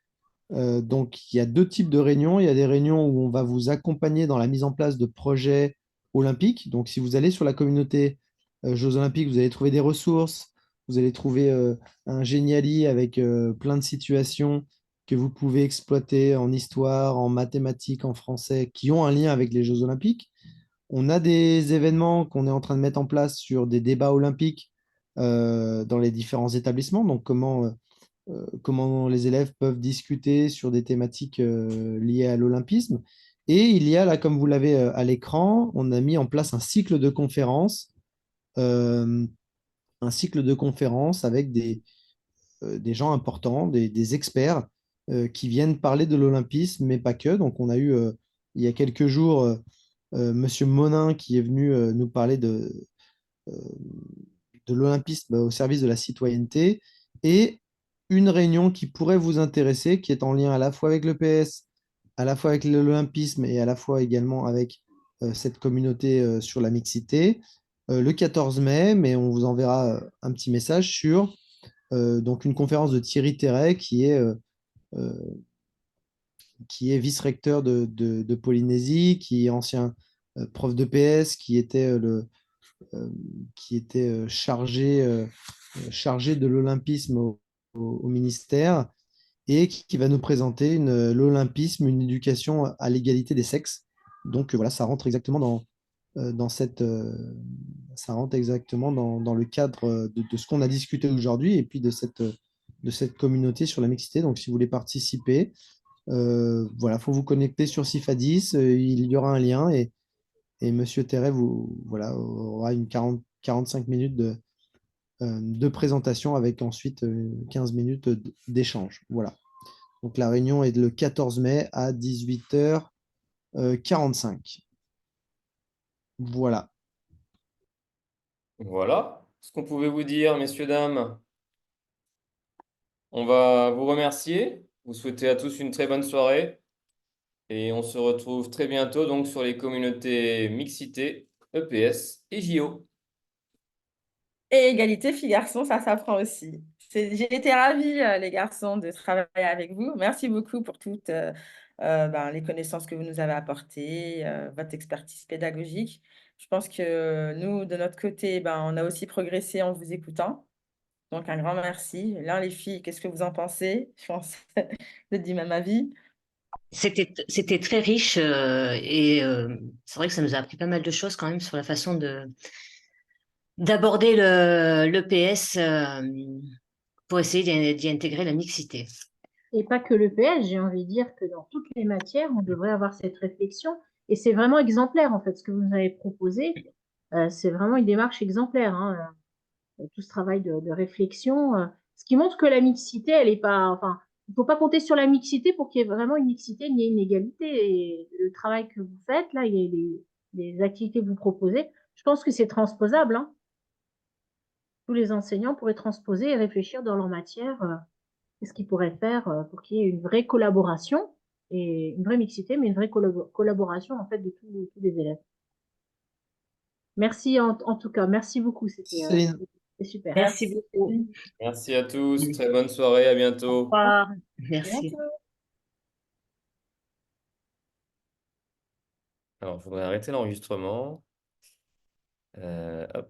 Donc, il y a deux types de réunions. Il y a des réunions où on va vous accompagner dans la mise en place de projets olympiques. Donc, si vous allez sur la communauté Jeux Olympiques, vous allez trouver des ressources, vous allez trouver un Geniali avec plein de situations que vous pouvez exploiter en histoire, en mathématiques, en français, qui ont un lien avec les Jeux Olympiques. On a des événements qu'on est en train de mettre en place sur des débats olympiques dans les différents établissements. Donc, comment les élèves peuvent discuter sur des thématiques liées à l'olympisme. Et il y a là, comme vous l'avez à l'écran, on a mis en place euh, un cycle de conférences avec des gens importants, des experts qui viennent parler de l'olympisme, mais pas que. Donc, on a eu il y a quelques jours Monsieur Monin qui est venu nous parler euh, de l'olympisme au service de la citoyenneté, et une réunion qui pourrait vous intéresser, qui est en lien à la fois avec le PS, à la fois avec l'olympisme et à la fois également avec cette communauté sur la mixité, le 14 mai, mais on vous enverra un petit message sur donc une conférence de Thierry Terret euh, qui est vice-recteur de Polynésie, qui est ancien prof de PS, euh, qui était chargé de l'olympisme au ministère, et qui va nous présenter l'olympisme, une éducation à l'égalité des sexes. Donc voilà, ça rentre exactement dans le cadre de ce qu'on a discuté aujourd'hui, et puis de cette communauté sur la mixité. Donc si vous voulez participer, voilà, faut vous connecter sur CIFA10, il y aura un lien, et Monsieur Terret voilà, aura une 45 minutes de présentation avec ensuite 15 minutes d'échange. Voilà. Donc la réunion est le 14 mai à 18h45. Voilà. Voilà ce qu'on pouvait vous dire, messieurs, dames. On va vous remercier, vous souhaiter à tous une très bonne soirée et on se retrouve très bientôt donc sur les communautés mixité, EPS et JO. Et égalité filles-garçons, ça s'apprend aussi. J'ai été ravie, les garçons, de travailler avec vous. Merci beaucoup pour toutes les connaissances que vous nous avez apportées, votre expertise pédagogique. Je pense que nous, de notre côté, on a aussi progressé en vous écoutant. Donc, un grand merci. Là, les filles, qu'est-ce que vous en pensez? Je pense de dire même avis. C'était très riche et c'est vrai que ça nous a appris pas mal de choses quand même sur la façon d'aborder le PS pour essayer d'y intégrer la mixité. Et pas que l'EPS, j'ai envie de dire que dans toutes les matières, on devrait avoir cette réflexion. Et c'est vraiment exemplaire, en fait, ce que vous nous avez proposé. C'est vraiment une démarche exemplaire, hein, tout ce travail de réflexion. Ce qui montre que la mixité, elle est pas. Enfin, il ne faut pas compter sur la mixité pour qu'il y ait vraiment une mixité ni une égalité. Et le travail que vous faites, là, les activités que vous proposez, je pense que c'est transposable, hein. Tous les enseignants pourraient transposer et réfléchir dans leur matière. Qu'est-ce qu'ils pourraient faire pour qu'il y ait une vraie collaboration et une vraie mixité, mais une vraie collaboration en fait de tous les élèves. Merci en tout cas, merci beaucoup, Céline, c'était super. Merci beaucoup. Merci à tous. Très bonne soirée. À bientôt. Au revoir. Merci. Bientôt. Alors, il faudrait arrêter l'enregistrement. Hop.